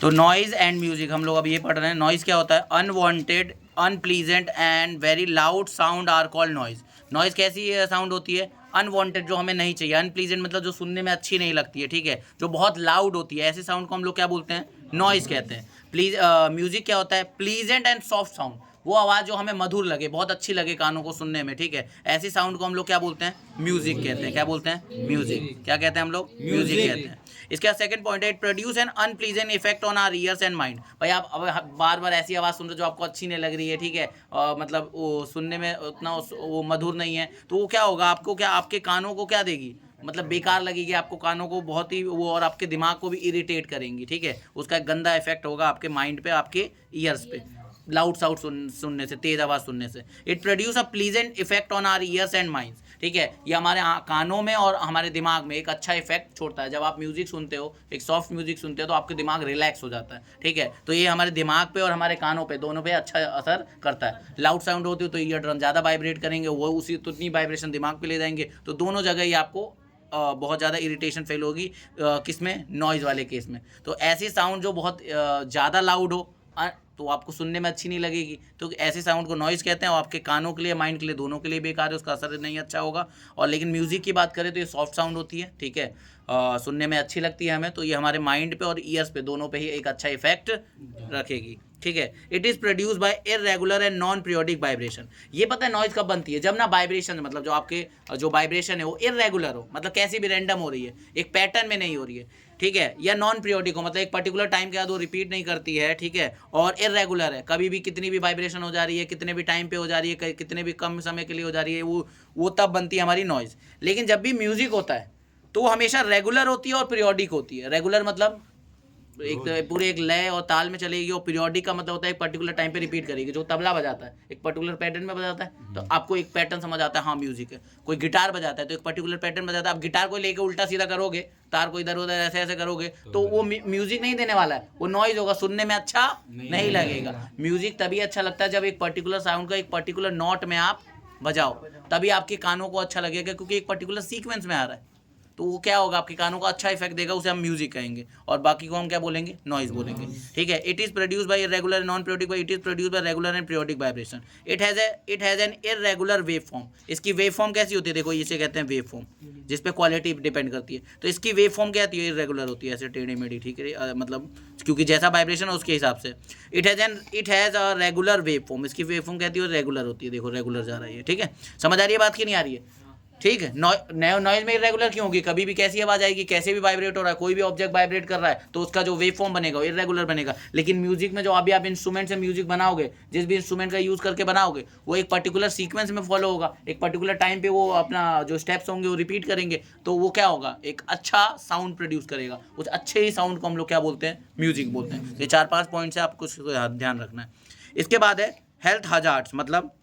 तो noise and music हम लोग अब ये पढ़ रहे हैं। नॉइज़ क्या होता है? Unwanted, unpleasant and very loud sound are called noise. Noise कैसी साउंड होती है? अनवांटेड, जो हमें नहीं चाहिए। अनप्लीजेंट मतलब जो सुनने में अच्छी नहीं लगती है, ठीक है, जो बहुत लाउड होती है, ऐसे साउंड को हम लोग क्या बोलते हैं? नॉइज़ कहते हैं। म्यूजिक क्या होता है? प्लीजेंट एंड सॉफ्ट साउंड, वो आवाज़ जो हमें मधुर लगे, बहुत अच्छी लगे कानों को सुनने में, ठीक है, ऐसी साउंड को हम लोग क्या बोलते हैं? म्यूजिक कहते हैं। क्या बोलते हैं? म्यूजिक। क्या कहते हैं हम लोग? म्यूजिक कहते हैं। इसका सेकंड पॉइंट है, it produce an unpleasant effect on our ears and mind. भाई आप अब बार बार ऐसी आवाज़ सुन रहे हो जो आपको अच्छी नहीं लग रही है, ठीक है, मतलब वो सुनने में उतना वो मधुर नहीं है, तो वो क्या होगा? आपको क्या, आपके कानों को क्या देगी? मतलब बेकार लगेगी आपको, कानों को बहुत ही वो, और आपके दिमाग को भी इरिटेट करेंगी, ठीक है, उसका एक गंदा इफेक्ट होगा आपके माइंड पे, आपके ईयर्स पे, लाउड साउंड सुनने से, तेज आवाज़ सुनने से। It produce a pleasant effect on our ears and minds, ठीक है, ये हमारे कानों में और हमारे दिमाग में एक अच्छा इफेक्ट छोड़ता है। जब आप म्यूजिक सुनते हो, एक सॉफ्ट म्यूजिक सुनते हो, तो आपके दिमाग रिलैक्स हो जाता है, ठीक है, तो ये हमारे दिमाग पे और हमारे कानों पे, दोनों पे अच्छा असर करता है। लाउड साउंड होती है तो ईयर ड्रम ज़्यादा वाइब्रेट करेंगे, वो उसी उतनी वाइब्रेशन दिमाग पे ले जाएंगे, तो दोनों जगह ही आपको बहुत ज़्यादा इरिटेशन फील होगी। किस में? नॉइज़ वाले केस में। तो ऐसी साउंड जो बहुत ज़्यादा लाउड हो, तो आपको सुनने में अच्छी नहीं लगेगी, तो ऐसे साउंड को नॉइज़ कहते हैं, और आपके कानों के लिए, माइंड के लिए, दोनों के लिए बेकार है, उसका असर नहीं अच्छा होगा। और लेकिन म्यूज़िक की बात करें तो ये सॉफ्ट साउंड होती है, ठीक है, सुनने में अच्छी लगती है हमें, तो ये हमारे माइंड पे और ईयर्स पे, दोनों पे ही एक अच्छा इफेक्ट रखेगी, ठीक है। It is produce by irregular and non periodic vibration. ये पता है नॉइज़ कब बनती है? जब ना वाइब्रेशन, मतलब जो आपके जो वाइब्रेशन है वो इरेगुलर हो, मतलब कैसी भी रैंडम हो रही है, एक पैटर्न में नहीं हो रही है, ठीक है, या नॉन पीरियोडिक हो, मतलब एक पर्टिकुलर टाइम के बाद वो रिपीट नहीं करती है, ठीक है, और इरेगुलर है, कभी भी कितनी भी वाइब्रेशन हो जा रही है, कितने भी टाइम पे हो जा रही है, कितने भी कम समय के लिए हो जा रही है, वो तब बनती है हमारी नॉइज़। लेकिन जब भी म्यूजिक होता है तो वो हमेशा रेगुलर होती है और पीरियोडिक होती है। रेगुलर मतलब एक पूरे एक लय और ताल में चलेगी, और पीरियोडिक का मतलब होता है एक पर्टिकुलर टाइम पे रिपीट करेगी। जो तबला बजाता है एक पर्टिकुलर पैटर्न में बजाता है, तो आपको एक पैटर्न समझ आता है, हाँ म्यूजिक है। कोई गिटार बजाता है तो एक पर्टिकुलर पैटर्न बजाता है, आप गिटार को लेके उल्टा सीधा करोगे, तार को इधर उधर ऐसे ऐसे करोगे, तो वो म्यूजिक नहीं देने वाला है, वो नॉइज होगा, सुनने में अच्छा नहीं लगेगा। म्यूजिक तभी अच्छा लगता है जब एक पर्टिकुलर साउंड का एक पर्टिकुलर नोट में आप बजाओ, तभी आपके कानों को अच्छा लगेगा, क्योंकि एक पर्टिकुलर सीक्वेंस में आ रहा है, तो वो क्या होगा? आपके कानों को अच्छा इफेक्ट देगा, उसे हम म्यूजिक कहेंगे, और बाकी को हम क्या बोलेंगे? नॉइज बोलेंगे, ठीक है। It is produce bye irregular non periodic, it is produce bye regular and periodic vibration. It has an irregular wave form. इसकी वेव फॉर्म कैसी होती है? देखो, इसे कहते हैं वेव फॉर्म, जिस पे क्वालिटी डिपेंड करती है। तो इसकी वेव फॉर्म क्या होती है? इरेगुलर होती है, ऐसे टेढ़ी मेढ़ी, ठीक है, मतलब क्योंकि जैसा वाइब्रेशन है उसके हिसाब से। It has a regular wave form. इसकी वेव फॉर्म कहती है रेगुलर होती है, देखो रेगुलर जा रही है, ठीक है। समझ आ रही है बात की नहीं आ रही है? ठीक है। नॉइज में इरेगुलर क्यों होगी? कभी भी कैसी आवाज आएगी, कैसे भी वाइब्रेट हो रहा है, कोई भी ऑब्जेक्ट वाइब्रेट कर रहा है, तो उसका जो वेव फॉर्म बनेगा इरेगुलर बनेगा। लेकिन म्यूजिक में जो अभी आप इंस्ट्रूमेंट से म्यूजिक बनाओगे, जिस भी इंस्ट्रूमेंट का यूज करके बनाओगे, वो एक पर्टिकुलर सीक्वेंस में फॉलो होगा, एक पर्टिकुलर टाइम पे वो अपना जो स्टेप्स होंगे वो रिपीट करेंगे, तो वो क्या होगा? एक अच्छा साउंड प्रोड्यूस करेगा। उस अच्छे ही साउंड को हम लोग क्या बोलते हैं? म्यूजिक बोलते हैं। ये 4-5 पॉइंट से आपको ध्यान रखना है। इसके बाद है हेल्थ हजार्ड्स। मतलब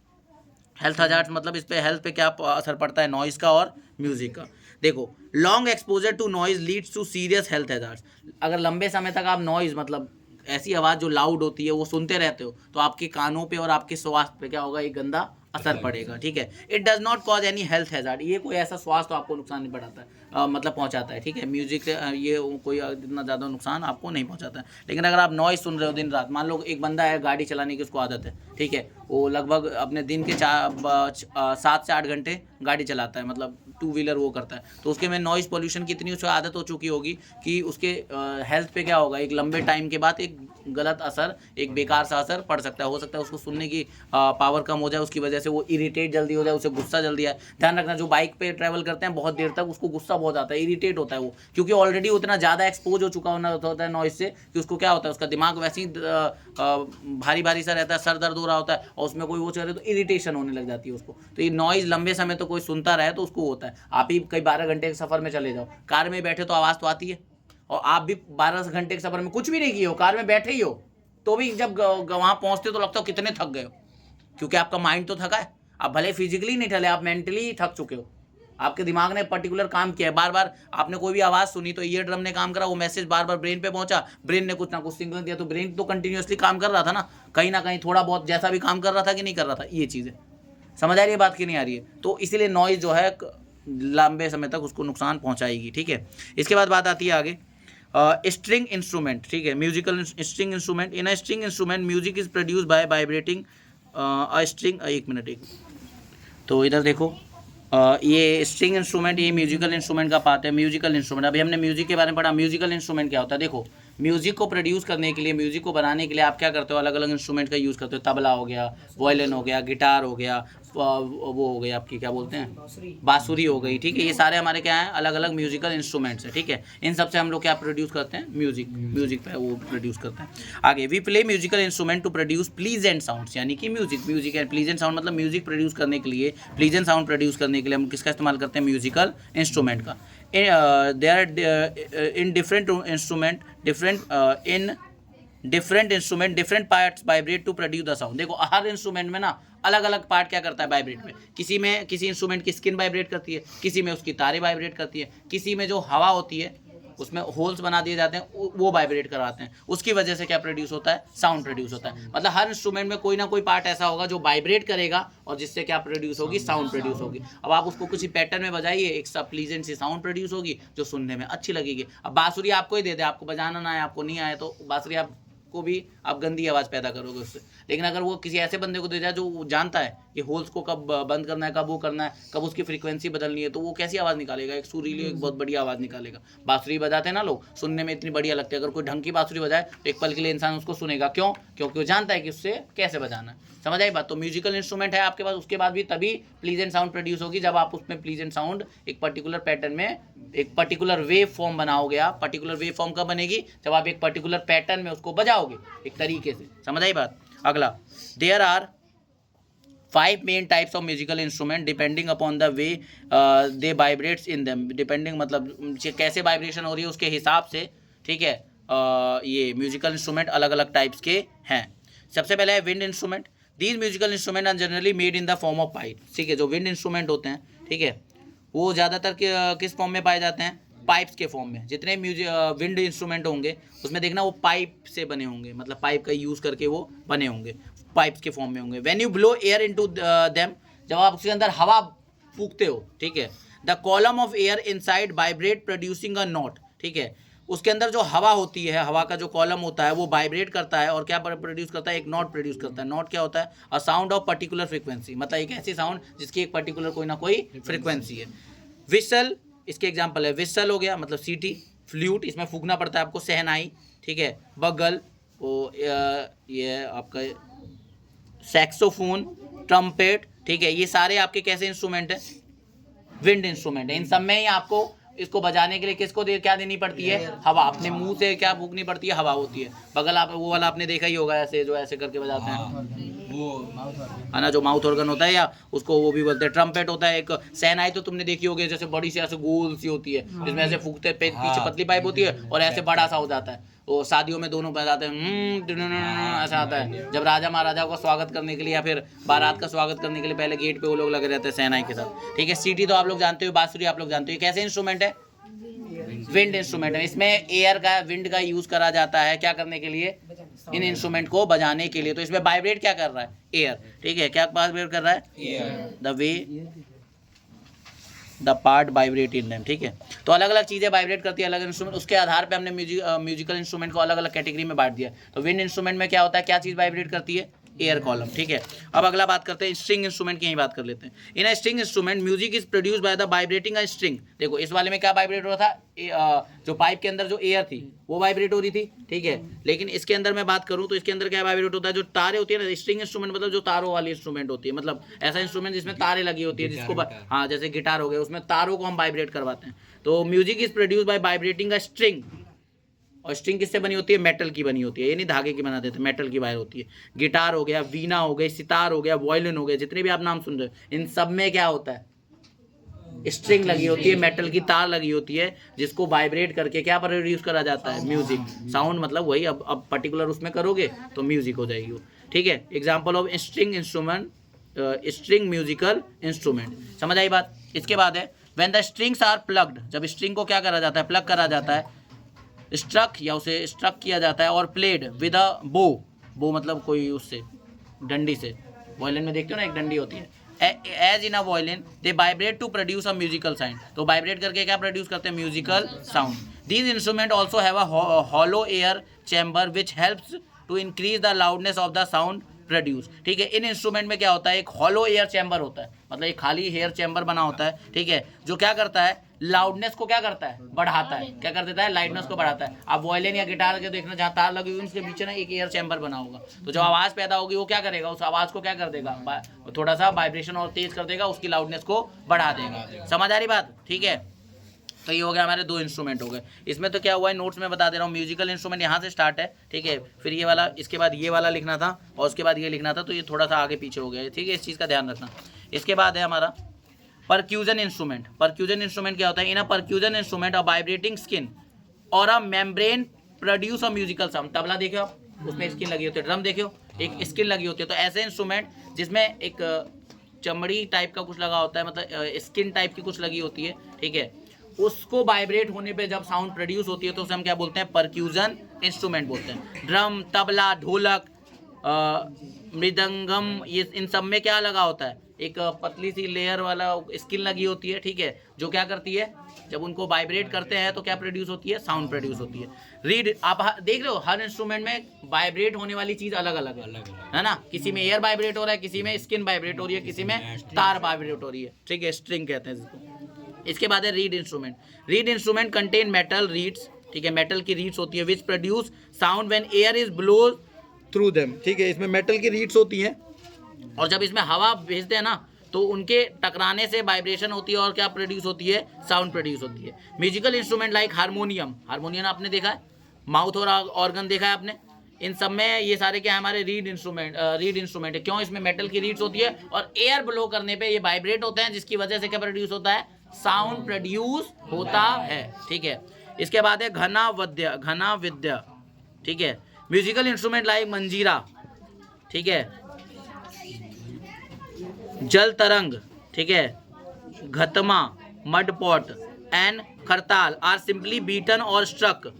हेल्थ हजार्ड्स मतलब इस पे हेल्थ पे क्या असर पड़ता है नॉइज़ का और म्यूजिक का। देखो, long exposure to noise leads to serious health hazards. अगर लंबे समय तक आप नॉइज़, मतलब ऐसी आवाज़ जो लाउड होती है, वो सुनते रहते हो, तो आपके कानों पे और आपके स्वास्थ्य पे क्या होगा? एक गंदा असर पड़ेगा, ठीक है। It does not cause any health hazard. ये कोई ऐसा स्वास्थ्य आपको नुकसान नहीं पड़ाता है, मतलब पहुंचाता है, ठीक है। म्यूजिक से ये कोई इतना ज़्यादा नुकसान आपको नहीं पहुंचाता है। लेकिन अगर आप नॉइज़ सुन रहे हो दिन रात, मान लो एक बंदा है गाड़ी चलाने की उसको आदत है, ठीक है, वो लगभग अपने दिन के 7 से 8 घंटे गाड़ी चलाता है, मतलब टू व्हीलर वो करता है, तो उसके में नॉइज़ पोल्यूशन की इतनी उसको आदत हो चुकी होगी कि उसके हेल्थ पे क्या होगा? एक लंबे टाइम के बाद एक गलत असर, एक बेकार सा असर पड़ सकता है। हो सकता है उसको सुनने की पावर कम हो जाए, उसकी वजह से वो इरिटेट जल्दी हो जाए, उसे गुस्सा जल्दी आए। ध्यान रखना, जो बाइक पे ट्रैवल करते हैं बहुत देर तक, उसको गुस्सा बहुत आता है, इरिटेट होता है वो, क्योंकि ऑलरेडी उतना ज़्यादा एक्सपोज हो चुका होता है नॉइज़ से, कि उसको क्या होता है? उसका दिमाग वैसे ही भारी भारी सा रहता है, सर दर्द हो रहा होता है, और उसमें कोई वो चल रहा है तो इरिटेशन होने लग जाती है उसको। तो ये नॉइज़ लंबे समय तो कोई सुनता रहे तो उसको होता है। आप ही कई 12 घंटे के सफ़र में चले जाओ, कार में बैठे तो आवाज़ तो आती है, और आप भी 12 घंटे के सफ़र में कुछ भी नहीं किए हो, कार में बैठे ही हो, तो भी जब वहाँ पहुँचते हो तो लगता हो कितने थक गए हो, क्योंकि आपका माइंड तो थका है। आप भले फिजिकली नहीं ठले, आप मेंटली थक चुके हो। आपके दिमाग ने पर्टिकुलर काम किया है, बार बार आपने कोई भी आवाज़ सुनी तो ईयर ड्रम ने काम करा, वो मैसेज बार बार ब्रेन पे पहुंचा, ब्रेन ने कुछ ना कुछ सिग्नल दिया, तो ब्रेन तो कंटिन्यूसली काम कर रहा था ना कहीं थोड़ा बहुत जैसा भी काम कर रहा था कि नहीं कर रहा था। ये चीज़ है, समझ आ रही है बात की नहीं आ रही है? तो इसीलिए नॉइज़ जो है लंबे समय तक उसको नुकसान पहुंचाएगी, ठीक है। इसके बाद बात आती है आगे, स्ट्रिंग इंस्ट्रूमेंट, ठीक है, musical string instrument. In a string instrument music is produce bye vibrating a string. एक मिनट, तो इधर देखो, ये स्ट्रिंग इंस्ट्रूमेंट, ये म्यूजिकल इंस्ट्रूमेंट का पार्ट है। म्यूजिकल इंस्ट्रूमेंट, अभी हमने म्यूजिक के बारे में पढ़ा। म्यूजिकल इंस्ट्रूमेंट क्या होता है? देखो, म्यूजिक को प्रोड्यूस करने के लिए, म्यूजिक को बनाने के लिए आप क्या करते हो? अलग अलग इंस्ट्रूमेंट का यूज़ करते हो। तबला हो गया, वायलिन हो गया, गिटार हो गया, वो हो गई आपकी क्या बोलते हैं, बांसुरी हो गई, ठीक है। ये सारे हमारे क्या हैं? अलग अलग म्यूजिकल इंस्ट्रूमेंट्स हैं, ठीक है। इन सब से हम लोग क्या प्रोड्यूस करते हैं? म्यूजिक पे वो प्रोड्यूस करते हैं। आगे, we play musical instrument to produce pleasant sounds, यानी कि म्यूजिक है प्लीजेंट साउंड, मतलब म्यूजिक प्रोड्यूस करने के लिए, प्लीजेंट साउंड प्रोड्यूस करने के लिए हम किसका इस्तेमाल करते हैं? म्यूजिकल इंस्ट्रूमेंट का। In different instrument different parts vibrate to produce the sound. देखो, हर इंस्ट्रूमेंट में ना अलग अलग पार्ट क्या करता है? वाइब्रेट में। किसी इंस्ट्रूमेंट की स्किन वाइब्रेट करती है, किसी में उसकी तारें वाइब्रेट करती है, किसी में जो हवा होती है उसमें होल्स बना दिए जाते हैं, वो वाइब्रेट करवाते हैं। उसकी वजह से क्या प्रोड्यूस होता है? साउंड प्रोड्यूस होता है। मतलब हर इंस्ट्रूमेंट में कोई ना कोई पार्ट ऐसा होगा जो वाइब्रेट करेगा और जिससे क्या प्रोड्यूस होगी? साउंड प्रोड्यूस होगी। अब आप उसको किसी पैटर्न में बजाइए, एक सा प्लीजेंट सी साउंड प्रोड्यूस होगी जो सुनने में अच्छी लगेगी। अब बांसुरी आपको ही दे दे, आपको बजाना ना आए, आपको नहीं आए, तो बांसुरी को भी आप गंदी आवाज़ पैदा करोगे उससे। लेकिन अगर वो किसी ऐसे बंदे को दे जाए जो जानता है कि होल्स को कब बंद करना है, कब वो करना है, कब उसकी फ्रीक्वेंसी बदलनी है, तो वो कैसी आवाज़ निकालेगा? एक सुरीली, एक बहुत बढ़िया आवाज़ निकालेगा। बांसुरी बजाते हैं ना लोग, सुनने में इतनी बढ़िया लगती है। अगर कोई ढंग की बांसुरी बजाए तो एक पल के लिए इंसान उसको सुनेगा। क्यों? क्योंकि वो जानता है कि उससे कैसे बजाना है। समझ आई बात? तो म्यूजिकल इंस्ट्रूमेंट है आपके पास, उसके बाद भी तभी प्लीजेंट साउंड प्रोड्यूस होगी जब आप उसमें प्लीजेंट साउंड एक पर्टिकुलर पैटर्न में, एक पर्टिकुलर वेव फॉर्म बनाओगे। आप पर्टिकुलर वेव फॉर्म कब बनेगी? जब आप एक पर्टिकुलर पैटर्न में उसको बजाओगे एक तरीके से। समझ आई बात? अगला, there are 5 main types of musical instrument depending upon the way they vibrates in them. Depending मतलब कैसे वाइब्रेशन हो रही है उसके हिसाब से, ठीक है। ये म्यूजिकल इंस्ट्रूमेंट अलग अलग टाइप्स के हैं। सबसे पहले है wind instrument. These musical instrument are generally made in the form of pipe, ठीक है। जो विंड इंस्ट्रूमेंट होते हैं, ठीक है, वो ज़्यादातर किस फॉर्म में पाए जाते हैं? पाइप्स के फॉर्म में। जितने विंड इंस्ट्रूमेंट होंगे उसमें देखना वो पाइप से बने होंगे, मतलब पाइप का यूज़ करके वो बने होंगे, पाइप्स के फॉर्म में होंगे। When you blow air into them, जब आप उसके अंदर हवा फूंकते हो, ठीक है, the column of air inside vibrate producing a note, ठीक है। उसके अंदर जो हवा होती है, हवा का जो कॉलम होता है वो वाइब्रेट करता है और क्या प्रोड्यूस करता है? एक नोट प्रोड्यूस करता है। नोट क्या होता है? A sound of particular frequency, मतलब एक ऐसी साउंड जिसकी एक पर्टिकुलर कोई ना कोई फ्रीक्वेंसी है। विसल, इसके एग्जाम्पल है, विसल हो गया मतलब सीटी। फ्लूट, इसमें फूकना पड़ता है आपको, सहनाई, ठीक है। बगल, वो ये आपका सैक्सोफोन, ट्रम्पेट, ठीक है। ये सारे आपके कैसे इंस्ट्रूमेंट हैं? विंड इंस्ट्रूमेंट है। इन सब में ही आपको इसको बजाने के लिए किसको क्या देनी पड़ती है? हवा। अपने मुंह से क्या फूकनी पड़ती है? हवा होती है। बगल आप वो वाला आपने देखा ही होगा, ऐसे जो ऐसे करके बजाते हैं, है ना, जो माउथ ऑर्गन होता है, या उसको वो भी बोलते हैं ट्रम्पेट होता है। एक सहनाई तो तुमने देखी होगी, जैसे बड़ी सी ऐसे गोल सी होती है, जिसमें ऐसे फूकते पीछे पतली पाइप होती है और ऐसे बड़ा सा हो जाता है। वो शादियों में दोनों बजाते हैं, ऐसा आता है। जब राजा महाराजा का स्वागत करने के लिए या फिर बारात का स्वागत करने के लिए पहले गेट पे वो लोग लगे रहते हैं सहनाई के साथ, ठीक है। सीटी तो आप लोग जानते हो, बांसुरी आप लोग जानते हो। कैसे इंस्ट्रूमेंट है? विंड इंस्ट्रूमेंट है। इसमें एयर का, विंड का यूज करा जाता है क्या करने के लिए? इन इंस्ट्रूमेंट को बजाने के लिए। तो इसमें वाइब्रेट क्या कर रहा है? एयर, ठीक है। क्या वाइब्रेट कर रहा है? Air. The way the part vibrate in them, ठीक है। तो अलग अलग चीज़ें वाइब्रेट करती है, अलग इंस्ट्रूमेंट। उसके आधार पे हमने म्यूजिकल इंस्ट्रूमेंट को अलग अलग कैटेगरी में बांट दिया। तो विंड इंस्ट्रूमेंट में क्या होता है? क्या चीज़ वाइब्रेट करती है? एयर कॉलम, ठीक है। अब अगला बात करते हैं स्ट्रिंग इंस्ट्रूमेंट की, यही बात कर लेते हैं। In a string instrument music is produce by the vibrating a string. देखो, इस वाले में क्या वाइब्रेट हो रहा था? जो पाइप के अंदर जो एयर थी वो वाइब्रेट हो रही थी, ठीक है। लेकिन इसके अंदर मैं बात करूं तो इसके अंदर क्या वाइब्रेट होता है? जो तारे होती है ना, स्ट्रिंग इंस्ट्रूमेंट मतलब जो तारों वाली इंस्ट्रूमेंट होती है, मतलब ऐसा इंस्ट्रूमेंट जिसमें तारे लगी होती है, जिसको हाँ, जैसे गिटार हो गया, उसमें तारों को हम वाइब्रेट करवाते हैं। तो music is produce bye vibrating a string. और स्ट्रिंग किससे बनी होती है? मेटल की बनी होती है। ये नहीं धागे की बना देते, मेटल की वायर होती है। गिटार हो गया, वीणा हो गई, सितार हो गया, वायलिन हो गया, जितने भी आप नाम सुन रहे हो, इन सब में क्या होता है? स्ट्रिंग लगी होती है, मेटल की तार लगी होती है, जिसको वाइब्रेट करके क्या प्रोड्यूस करा जाता है? म्यूजिक। साउंड मतलब वही, अब पर्टिकुलर उसमें करोगे तो म्यूजिक हो जाएगी वो, ठीक है। Example of string instrument, string musical instrument. समझ आई बात? इसके बाद है when the strings are plucked. जब स्ट्रिंग को क्या करा जाता है? प्लग करा जाता है, स्ट्रक या उसे स्ट्रक किया जाता है, और प्लेड विद अ बो। बो मतलब कोई उससे डंडी से, वायलिन में देखते हो ना एक डंडी होती है, as in a violin they vibrate to produce a musical sound. तो वाइब्रेट करके क्या प्रोड्यूस करते हैं? Musical sound. These instrument also have a hollow air chamber which helps to increase the loudness of the sound produce. ठीक है, इन instrument में क्या होता है? एक हॉलो एयर चैम्बर होता है, मतलब एक खाली एयर चैम्बर बना होता है। ठीक है, जो क्या करता है? लाउडनेस को क्या करता है? बढ़ाता है। क्या कर देता है? लाउडनेस को बढ़ाता है। आप वायलिन या गिटार के देखना, जहाँ तार लगी हुई उसके पीछे ना एक एयर चैम्बर बना होगा, तो जब आवाज पैदा होगी वो क्या करेगा? उस आवाज को क्या कर देगा? थोड़ा सा वाइब्रेशन और तेज कर देगा, उसकी लाउडनेस को बढ़ा देगा। समझ आ रही बात? ठीक है, तो ये हो गया हमारे दो इंस्ट्रूमेंट हो गए। इसमें तो क्या हुआ है, नोट्स में बता दे रहा हूँ, म्यूजिकल इंस्ट्रूमेंट यहाँ से स्टार्ट है। ठीक है, फिर ये वाला, इसके बाद ये वाला लिखना था और उसके बाद ये लिखना था, तो ये थोड़ा सा आगे पीछे हो गया है। ठीक है, इस चीज़ का ध्यान रखना। इसके बाद है हमारा परक्यूजन इंस्ट्रूमेंट। परक्यूजन इंस्ट्रूमेंट क्या होता है? In a percussion instrument a vibrating skin or a membrane produce a musical sound. Tabla देखो आप, उसमें स्किन लगी होती है। ड्रम देखो, एक स्किन लगी होती है। तो ऐसे इंस्ट्रूमेंट जिसमें एक चमड़ी टाइप का कुछ लगा होता है, मतलब स्किन टाइप की कुछ लगी होती है। ठीक है, उसको वाइब्रेट होने पे जब साउंड प्रोड्यूस होती है तो उसे हम क्या बोलते हैं? परक्यूजन इंस्ट्रूमेंट बोलते हैं। ड्रम, तबला, ढोलक, मृदंगम, ये इन सब में क्या लगा होता है? एक पतली सी लेयर वाला स्किन लगी होती है। ठीक है, जो क्या करती है? जब उनको वाइब्रेट करते हैं तो क्या प्रोड्यूस होती है? साउंड प्रोड्यूस होती है। रीड, आप देख रहे हो हर इंस्ट्रूमेंट में वाइब्रेट होने वाली चीज अलग अलग है ना? किसी में एयर वाइब्रेट हो रहा है, किसी में स्किन वाइब्रेट हो रही है, किसी में तार वाइब्रेट हो रही है। ठीक है, स्ट्रिंग कहते हैं इसको। इसके बाद है read instrument. Read instrument contain metal reads. ठीक है, मेटल की रीड्स होती है which produce sound when air is blow through them. ठीक है, इसमें मेटल की रीड्स होती हैं और जब इसमें हवा भेजते हैं ना तो उनके टकराने से वाइब्रेशन होती है और क्या प्रोड्यूस होती है? साउंड प्रोड्यूस होती है। Musical instrument like harmonium, harmonium आपने देखा है, माउथ और ऑर्गन देखा है आपने, इन सब में ये सारे क्या है? हमारे रीड इंस्ट्रूमेंट है। क्यों? इसमें मेटल की रीड्स होती है और एयर ब्लो करने पे ये वाइब्रेट होते हैं, जिसकी वजह से क्या प्रोड्यूस होता है? साउंड प्रोड्यूस होता है। ठीक है, इसके बाद है घना विद्या। ठीक है, म्यूजिकल इंस्ट्रूमेंट लाइक मंजीरा, ठीक है, जल तरंग, ठीक है, ghatam, mudpot and khartal are simply beaten or struck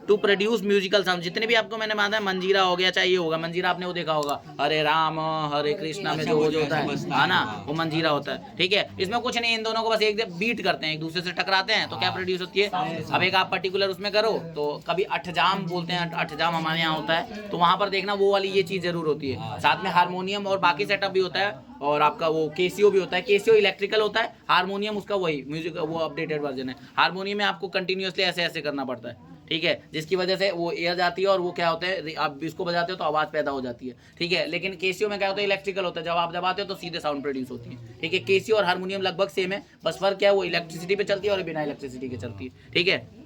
to produce musical sound. जितने भी आपको मैंने माना है, मंजीरा हो गया, चाहे ये होगा मंजीरा, आपने वो देखा होगा हरे राम हरे कृष्णा में जो होता है ना, वो मंजीरा होता है। ठीक है, इसमें कुछ नहीं, इन दोनों को बस एक बीट करते हैं, एक दूसरे से टकराते हैं तो क्या प्रोड्यूस होती है? अब एक आप पर्टिकुलर उसमें करो तो कभी अठजाम बोलते हैं, अठजाम हमारे यहाँ होता है, तो वहाँ पर देखना वो वाली ये चीज़ जरूर होती है। साथ में हारमोनियम और बाकी सेटअप भी होता है और आपका वो केसियो भी होता है। केसियो इलेक्ट्रिकल होता है, हारमोनियम उसका वही म्यूजिक वो अपडेटेड वर्जन है। हारमोनियम में आपको कंटिन्यूअसली ऐसे ऐसे करना पड़ता है। ठीक है, जिसकी वजह से वो एयर जाती है और वो क्या होता है? आप इसको बजाते हो तो आवाज़ पैदा हो जाती है। ठीक है, लेकिन केसियो में क्या होता है? इलेक्ट्रिकल होता है, जब आप दबाते हो तो सीधे साउंड प्रोड्यूस होती है। ठीक है, केसियो और हारमोनियम लगभग सेम है, बस फर्क क्या है? वो इलेक्ट्रिसिटी पे चलती है और बिना इलेक्ट्रिसिटी के चलती है। ठीक है,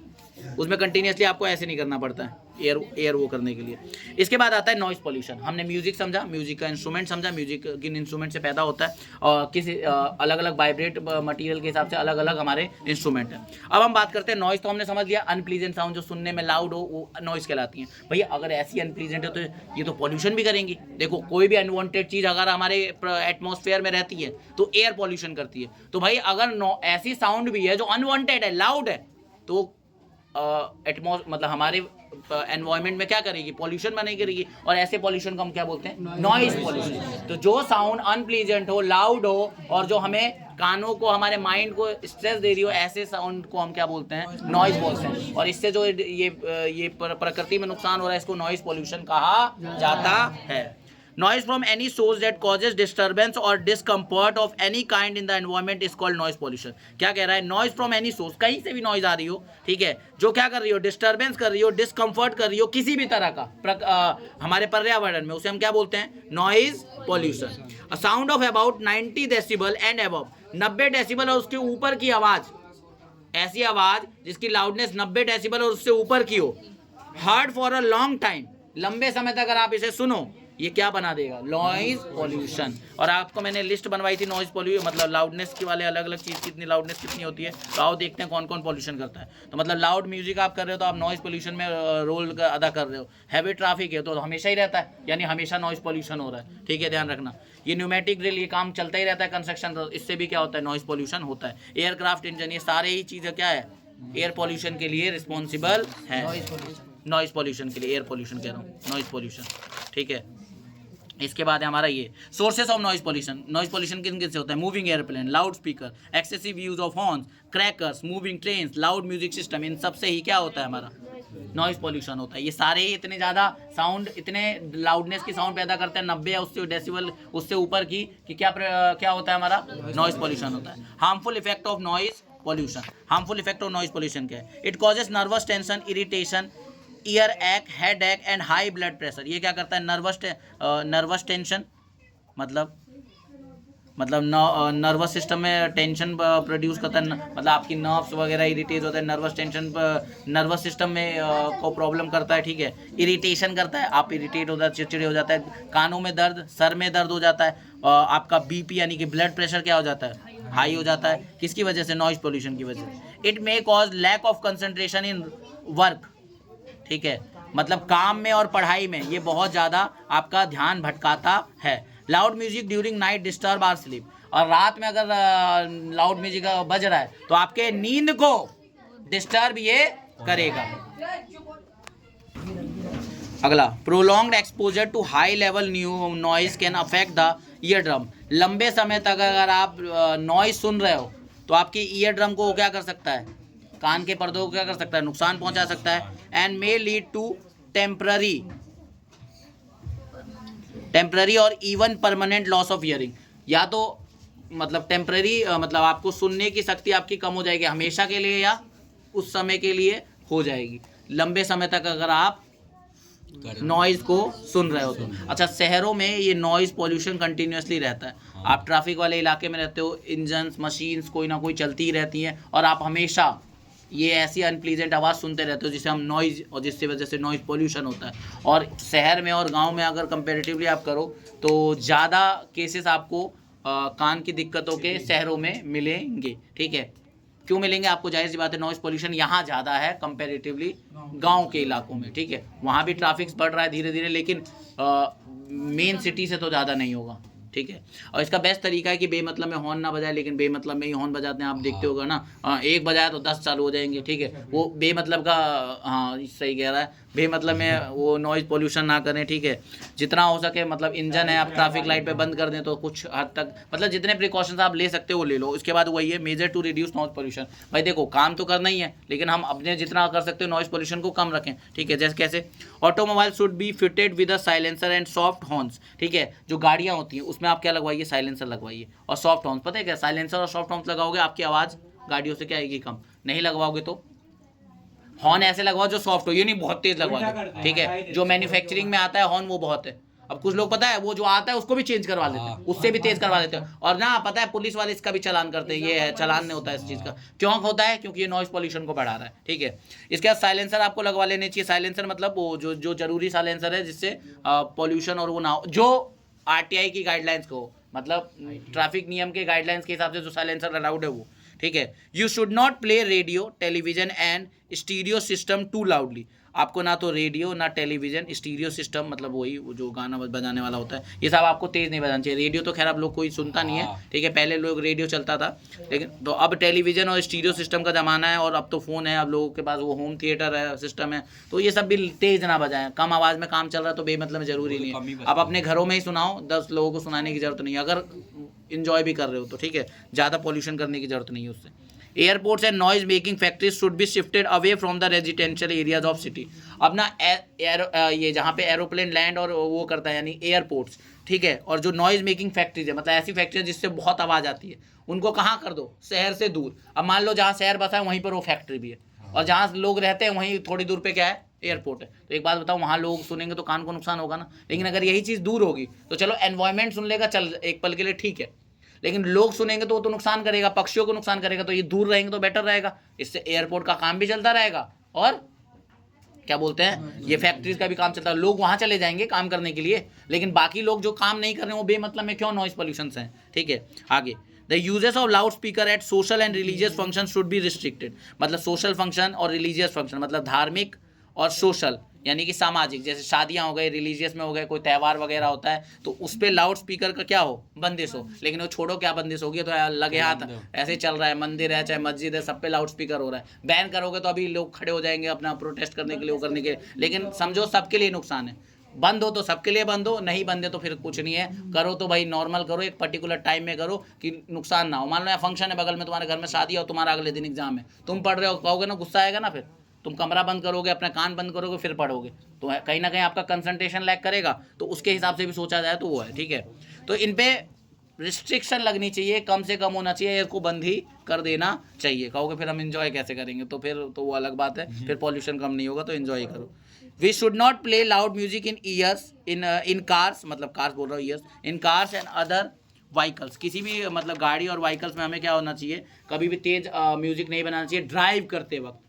उसमें कंटिन्यूसली आपको ऐसे नहीं करना पड़ता है एयर वो करने के लिए। इसके बाद आता है नॉइस पॉल्यूशन। हमने म्यूजिक समझा, म्यूजिक का इंस्ट्रूमेंट समझा, म्यूजिक किन इंस्ट्रूमेंट से पैदा होता है और किस अलग अलग वाइब्रेट मटेरियल के हिसाब से अलग अलग हमारे इंस्ट्रूमेंट हैं। अब हम बात करते हैं नॉइस। तो हमने समझ लिया अनप्लीजेंट साउंड जो सुनने में लाउड हो वो नॉइस कहलाती हैं। भैया अगर ऐसी अनप्लीजेंट है तो ये तो पॉल्यूशन भी करेंगी। देखो कोई भी अनवांटेड चीज़ अगर हमारे एटमॉस्फेयर में रहती है तो एयर पॉल्यूशन करती है। तो भाई अगर ऐसी साउंड भी है जो अनवांटेड है, लाउड है, तो मतलब हमारे एनवायरनमेंट में क्या करेगी? पॉल्यूशन बने करेगी। और ऐसे पॉल्यूशन को हम क्या बोलते हैं? Noise pollution. तो जो साउंड अनप्लीजेंट हो, लाउड हो और जो हमें कानों को, हमारे माइंड को स्ट्रेस दे रही हो, ऐसे साउंड को हम क्या बोलते हैं? नॉइज बोलते हैं। और इससे जो ये प्रकृति में नुकसान हो रहा है इसको नॉइज पॉल्यूशन कहा जाता है। Noise from any source that causes disturbance or discomfort of any kind in the environment is called noise pollution। क्या कह रहा है? Noise from any source, कहीं से भी नॉइज आ रही हो, ठीक है, जो क्या कर रही हो? डिस्टर्बेंस कर रही हो, डिस्कम्फर्ट कर रही हो, किसी भी तरह का हमारे पर्यावरण में, उसे हम क्या बोलते हैं? Noise pollution. A sound of about 90 decibel and above, 90 decibel और उसके ऊपर की आवाज, ऐसी आवाज जिसकी लाउडनेस 90 डेसिबल और उससे ऊपर की हो, heard for a long time, लंबे समय तक अगर आप इसे सुनो, ये क्या बना देगा? Noise pollution. और आपको मैंने लिस्ट बनवाई थी नॉइज पॉल्यूशन, मतलब लाउडनेस की वाले अलग अलग चीज़ कितनी लाउडनेस कितनी होती है। तो आओ देखते हैं कौन कौन पॉल्यूशन करता है। तो मतलब लाउड म्यूजिक आप कर रहे हो तो आप नॉइज पॉल्यूशन में रोल अदा कर रहे हो। हैवी ट्रैफिक है तो हमेशा ही रहता है, यानी हमेशा नॉइज पॉल्यूशन हो रहा है। ठीक है, ध्यान रखना। ये न्यूमेटिक ड्रिल, ये काम चलता ही रहता है, कंस्ट्रक्शन, इससे भी क्या होता है? नॉइज पॉल्यूशन होता है। एयरक्राफ्ट इंजन, ये सारे ही चीज़ें क्या है? एयर पॉल्यूशन के लिए रिस्पॉन्सिबल है। नॉइज पॉल्यूशन के लिए, एयर पॉल्यूशन कह रहा हूँ, नॉइज पॉल्यूशन। ठीक है, इसके बाद है हमारा ये sources of noise pollution. Noise pollution किन किन से होता है? Moving airplane, loud speaker, excessive use of horns, crackers, moving trains, loud music system, इन सब से ही क्या होता है हमारा नॉइज पॉल्यूशन होता है। ये सारे ही इतने ज़्यादा साउंड, इतने लाउडनेस की साउंड पैदा करते हैं 90 या उससे डेसिबल उससे ऊपर की, कि क्या होता है हमारा नॉइज पॉल्यूशन होता है। Harmful effect of noise pollution. Harmful effect of noise pollution क्या है? It causes nervous tension, irritation, year एक, हेड एक एंड हाई ब्लड प्रेशर। ये क्या करता है? नर्वस टेंशन मतलब नर्वस सिस्टम में टेंशन प्रोड्यूस करता है, मतलब आपकी नर्व्स वगैरह इरिटेट होता है। नर्वस टेंशन नर्वस सिस्टम में को प्रॉब्लम करता है, ठीक है। इरिटेशन करता है, आप इरिटेट हो जाते, चिड़चिड़े हो जाता है। कानों में दर्द, सर में दर्द हो जाता है। आपका बीपी यानी कि ब्लड प्रेशर क्या हो जाता है? हाई हो जाता है। किसकी वजह से? नॉइज पोल्यूशन की वजह से। It may cause lack of concentration in work, ठीक है, मतलब काम में और पढ़ाई में ये बहुत ज़्यादा आपका ध्यान भटकाता है। Loud music during night disturb our sleep. और रात में अगर लाउड म्यूजिक बज रहा है तो आपके नींद को डिस्टर्ब ये करेगा। अगला, prolonged exposure to high level new noise can affect the eardrum. लंबे समय तक अगर आप नॉइज सुन रहे हो तो आपके ईयर ड्रम को क्या कर सकता है? कान के पर्दों को क्या कर सकता है? नुकसान पहुंचा सकता है। And may lead to temporary or even permanent loss of hearing. या तो मतलब टेम्पररी, मतलब आपको सुनने की शक्ति आपकी कम हो जाएगी हमेशा के लिए, या उस समय के लिए हो जाएगी, लंबे समय तक अगर आप नॉइज को सुन रहे हो तो। अच्छा, शहरों में ये नॉइज पॉल्यूशन कंटिन्यूसली रहता है। आप ट्रैफिक वाले इलाके में रहते हो, इंजन्स, मशीन्स कोई ना कोई चलती ही रहती हैं, और आप हमेशा ये ऐसी अनप्लीजेंट आवाज़ सुनते रहते हो जिसे हम नॉइज़, और जिसकी वजह से नॉइज़ पोल्यूशन होता है। और शहर में और गांव में अगर कंपैरेटिवली आप करो तो ज़्यादा केसेस आपको कान की दिक्कतों के शहरों में मिलेंगे, ठीक है। क्यों मिलेंगे आपको? जाहिर सी बात है, नॉइज़ पोल्यूशन यहाँ ज़्यादा है कंपैरेटिवली गांव के इलाकों में, ठीक है। वहाँ भी ट्रैफिक बढ़ रहा है धीरे धीरे, लेकिन मेन सिटी से तो ज़्यादा नहीं होगा, ठीक है। और इसका बेस्ट तरीका है कि बेमतलब में हॉर्न ना बजाए, लेकिन बेमतलब में ही हॉर्न बजाते हैं, आप देखते होगा ना। एक बजाया तो 10 चालू हो जाएंगे, ठीक है। वो बेमतलब का, हाँ सही कह रहा है, बेमतलब में वो नॉइज़ पोल्यूशन ना करें, ठीक है। जितना हो सके, मतलब इंजन है आप ट्रैफिक लाइट पे बंद कर दें तो कुछ हद तक, मतलब जितने प्रिकॉशंस आप ले सकते हो वो ले लो। उसके बाद वही है measure to reduce noise pollution. भाई देखो, काम तो करना ही है, लेकिन हम अपने जितना कर सकते हो नॉइज़ पोल्यूशन को कम रखें, ठीक है। जैसे कैसे? Automobile should be fitted with a silencer and soft horns, ठीक है। जो गाड़ियाँ होती हैं उसमें आप क्या लगवाइए? साइलेंसर लगवाइए और सॉफ्ट हॉर्न्स। पता है क्या? साइलेंसर और सॉफ्ट हॉर्न्स लगाओगे आपकी आवाज़ गाड़ियों से क्या आएगी? कम। नहीं लगवाओगे तो हॉर्न ऐसे लगवाओ जो सॉफ्ट हो, ये नहीं बहुत तेज लगवा दो, ठीक है। जो मैन्युफैक्चरिंग में आता है हॉर्न वो बहुत है। अब कुछ लोग पता है वो जो आता है उसको भी चेंज करवा लेते हैं, उससे भी तेज करवा देते हैं। और ना पता है पुलिस वाले इसका भी चालान करते हैं, ये चालान नहीं होता है इस चीज़ का। क्यों होता है? क्योंकि ये नॉइज पॉल्यूशन को बढ़ा रहा है, ठीक है। इसके बाद साइलेंसर आपको लगवा लेने चाहिए। साइलेंसर मतलब वो जो जरूरी साइलेंसर है जिससे पॉल्यूशन और वो ना हो, जो RTI की गाइडलाइंस को, मतलब ट्रैफिक नियम के गाइडलाइंस के हिसाब से जो साइलेंसर अलाउड है वो, ठीक है। You should not play radio, television and stereo system too loudly. आपको ना तो रेडियो ना टेलीविजन, स्टीरियो सिस्टम मतलब वही जो गाना बजाने वाला होता है, ये सब आपको तेज़ नहीं बजाना चाहिए। रेडियो तो खैर अब लोग कोई सुनता नहीं है, ठीक है। पहले लोग रेडियो चलता था, लेकिन तो अब टेलीविजन और स्टीरियो सिस्टम का ज़माना है, और अब तो फ़ोन है, अब लोगों के पास वो होम थिएटर है, सिस्टम है, तो ये सब भी तेज़ ना बजाएं। कम आवाज़ में काम चल रहा है तो बेमतलब ज़रूरी नहीं है। आप अपने घरों में ही सुनाओ, 10 लोगों को सुनाने की ज़रूरत नहीं है, अगर इन्जॉय भी कर रहे हो तो, ठीक है। ज़्यादा पॉल्यूशन करने की ज़रूरत नहीं है उससे। Airports and noise making factories should be shifted away from the residential areas of city. अब ना ये जहाँ पे एरोप्लेन लैंड और वो करता है यानी एयरपोर्ट्स, ठीक है, और जो नॉइज मेकिंग फैक्ट्रीज है, मतलब ऐसी फैक्ट्री जिससे बहुत आवाज़ आती है, उनको कहाँ कर दो? शहर से दूर। अब मान लो जहाँ शहर बसा है वहीं पर वो फैक्ट्री भी है, और जहाँ लोग रहते हैं वहीं थोड़ी दूर पे क्या है? एयरपोर्ट है। तो एक बात बताओ, वहाँ लोग सुनेंगे तो कान को नुकसान होगा ना। लेकिन अगर यही चीज़ दूर होगी तो चलो एनवायरमेंट सुन लेगा, चल एक पल के लिए ठीक है, लेकिन लोग सुनेंगे तो वो तो नुकसान करेगा, पक्षियों को नुकसान करेगा। तो ये दूर रहेंगे तो बेटर रहेगा, इससे एयरपोर्ट का काम भी चलता रहेगा, और क्या बोलते हैं, ये फैक्ट्रीज का भी काम चलता है। लोग वहाँ चले जाएंगे काम करने के लिए, लेकिन बाकी लोग जो काम नहीं कर रहे हैं वो बेमतलब में क्यों नॉइज पॉल्यूशन हैं, ठीक है। आगे, the uses of loudspeaker at social and religious function should be restricted. मतलब सोशल फंक्शन और रिलीजियस फंक्शन, मतलब धार्मिक और सोशल यानी कि सामाजिक, जैसे शादियां हो गई, रिलीजियस में हो गए, कोई त्यौहार वगैरह होता है तो उस पर लाउड स्पीकर का क्या हो? बंदिश हो। लेकिन वो छोड़ो, क्या बंदिश होगी? तो लगे हाथ ऐसे चल रहा है, मंदिर है चाहे मस्जिद है, सब पे लाउड स्पीकर हो रहा है। बैन करोगे तो अभी लोग खड़े हो जाएंगे अपना प्रोटेस्ट करने के लिए, वो करने के लिए, लेकिन समझो सबके लिए नुकसान है। बंद हो तो सबके लिए बंद हो, नहीं बंद है तो फिर कुछ नहीं है। करो तो भाई नॉर्मल करो, एक पर्टिकुलर टाइम में करो कि नुकसान ना हो। मान लो फंक्शन है बगल में, तुम्हारे घर में शादी है और तुम्हारा अगले दिन एग्जाम है, तुम पढ़ रहे हो, कहोगे ना, गुस्सा आएगा ना, फिर तुम कमरा बंद करोगे, अपने कान बंद करोगे, फिर पढ़ोगे, तो कहीं ना कहीं आपका कंसंट्रेशन लैग करेगा। तो उसके हिसाब से भी सोचा जाए तो वो है, ठीक है। तो इन पे रिस्ट्रिक्शन लगनी चाहिए, कम से कम होना चाहिए, इसको बंद ही कर देना चाहिए। कहोगे फिर हम इन्जॉय कैसे करेंगे, तो फिर तो वो अलग बात है, फिर पॉल्यूशन कम नहीं होगा, तो इन्जॉय करो। We should not play loud music in ears, in cars, मतलब कार्स बोल रहा हूँ, ears, in cars and other vehicles. किसी भी मतलब गाड़ी और व्हीकल्स में हमें क्या होना चाहिए, कभी भी तेज म्यूजिक नहीं बनाना चाहिए ड्राइव करते वक्त।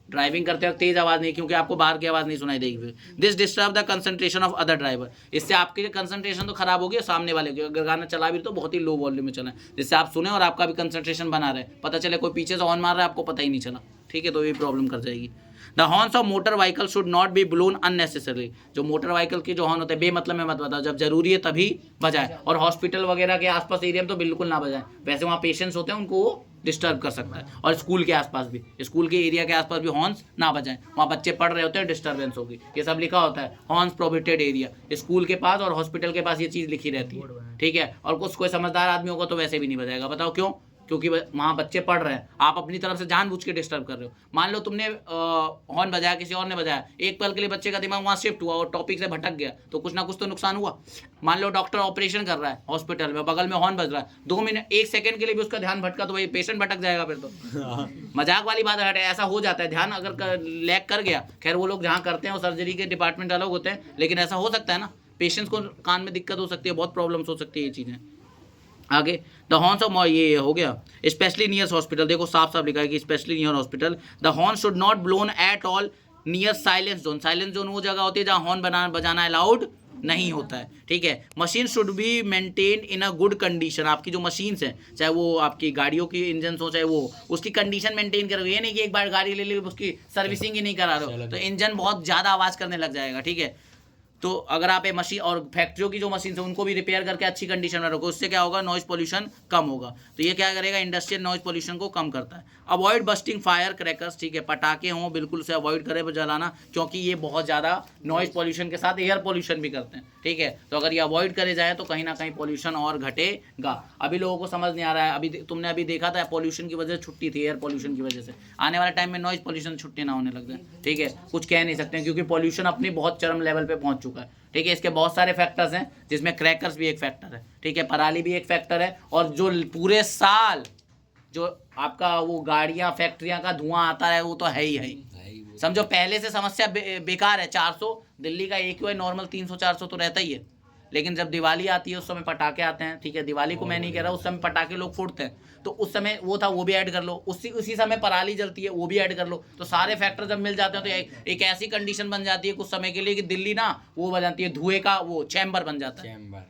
ड्राइविंग करते वक्त तेज आवाज़ नहीं, क्योंकि आपको बाहर की आवाज़ नहीं सुनाई देगी। This disturb the concentration of other driver, इससे आपकी कंसंट्रेशन तो खराब होगी, सामने वाले की। अगर गाना चला भी तो बहुत ही लो वॉल्यूम में चला, जिससे आप सुने और आपका भी कंसंट्रेशन बना रहे, पता चले कोई पीछे से हॉर्न मार रहा है, आपको पता ही नहीं चला, ठीक है, तो ये प्रॉब्लम कर जाएगी। The horns of motor vehicle should not be blown unnecessarily, जो मोटर व्हीकल की जो हॉर्न होते हैं बेमतलब में मत बजाओ, जब जरूरी है तभी बजाएं। और हॉस्पिटल वगैरह के आसपास एरिया में तो बिल्कुल ना बजाएं, वैसे वहाँ पेशेंट्स होते हैं, उनको वो डिस्टर्ब कर सकता है। और स्कूल के आसपास भी, स्कूल के एरिया के आसपास भी हॉर्न्स ना बजाएं, वहाँ बच्चे पढ़ रहे होते हैं, डिस्टर्बेंस होगी, ये सब लिखा होता है, हॉर्न्स प्रोहिबिटेड एरिया, स्कूल के पास और हॉस्पिटल के पास ये चीज़ लिखी रहती है, ठीक है। और कुछ कोई समझदार आदमी होगा तो वैसे भी नहीं बजाएगा, बताओ क्यों? क्योंकि वहाँ बच्चे पढ़ रहे हैं, आप अपनी तरफ से जानबूझ के डिस्टर्ब कर रहे हो। मान लो तुमने हॉर्न बजाया, किसी और ने बजाया, एक पल के लिए बच्चे का दिमाग वहाँ शिफ्ट हुआ और टॉपिक से भटक गया, तो कुछ ना कुछ तो नुकसान हुआ। मान लो डॉक्टर ऑपरेशन कर रहा है हॉस्पिटल में, बगल में हॉर्न बज रहा है, 2 मिनट 1 सेकंड के लिए भी उसका ध्यान भटका तो भाई पेशेंट भटक जाएगा फिर तो। मजाक वाली बात है, ऐसा हो जाता है, ध्यान अगर लैग कर गया, खैर वो लोग जहाँ करते हैं वो सर्जरी के डिपार्टमेंट अलग होते हैं, लेकिन ऐसा हो सकता है ना, पेशेंट्स को कान में दिक्कत हो सकती है, बहुत प्रॉब्लम्स हो सकती है ये चीज़ें। आगे द हॉर्न्स ऑफ, ये हो गया स्पेशली नियर हॉस्पिटल, देखो साफ साफ लिखा है कि specially near hospital the horn should not blown at all near silence zone. Silence zone वो जगह होती है जहाँ हॉर्न बजाना अलाउड नहीं होता है, ठीक है। Machine should be maintain in a good condition, आपकी जो मशीन्स हैं, चाहे वो आपकी गाड़ियों की इंजन हो, चाहे वो उसकी कंडीशन मेंटेन करोगे। ये नहीं कि एक बार गाड़ी ले ली उसकी सर्विसिंग ही नहीं करा रहे हो तो इंजन बहुत ज़्यादा आवाज़ करने लग जाएगा, ठीक है। तो अगर आप ये मशीन और फैक्ट्रियों की जो मशीन है उनको भी रिपेयर करके अच्छी कंडीशन में रखो, उससे क्या होगा, नॉइज पोल्यूशन कम होगा। तो ये क्या करेगा, इंडस्ट्रियल नॉइज पोल्यूशन को कम करता है। अवॉइड बस्टिंग फायर क्रैकर्स, ठीक है, पटाखे हों बिल्कुल से अवॉइड करें जलाना, क्योंकि ये बहुत ज़्यादा नॉइज पोल्यूशन के साथ एयर पोल्यूशन भी करते हैं, ठीक है। तो अगर ये अवॉइड करे जाए तो कहीं ना कहीं पोल्यूशन और घटेगा। अभी लोगों को समझ नहीं आ रहा है, अभी तुमने अभी देखा था पोल्यूशन की वजह से छुट्टी थी, एयर पोल्यूशन की वजह से, आने वाले टाइम में नॉइज पोल्यूशन छुट्टी ना होने लग जाए, ठीक है। कुछ कह नहीं सकते क्योंकि पोल्यूशन अपनी बहुत चरम लेवल पे पहुंच चुका है, ठीक है। इसके बहुत सारे फैक्टर्स हैं, जिसमें क्रैकर्स भी एक फैक्टर है, ठीक है, पराली भी एक फैक्टर है, और जो पूरे साल जो आपका वो गाड़ियां फैक्ट्रियां का धुआं आता है वो तो है ही है। समझो पहले से समस्या बेकार है। 400 दिल्ली का AQI नॉर्मल 300-400 तो रहता ही है, लेकिन जब दिवाली आती है उस समय पटाखे आते हैं, ठीक है, दिवाली को मैं नहीं कह रहा, उस समय पटाखे लोग फोड़ते हैं, तो उस समय वो था, वो भी ऐड कर लो, उसी समय पराली जलती है, वो भी ऐड कर लो। तो सारे फैक्टर जब मिल जाते हैं तो एक ऐसी कंडीशन बन जाती है कुछ समय के लिए कि दिल्ली ना वो बन जाती है, धुएं का वो चैम्बर बन जाता है।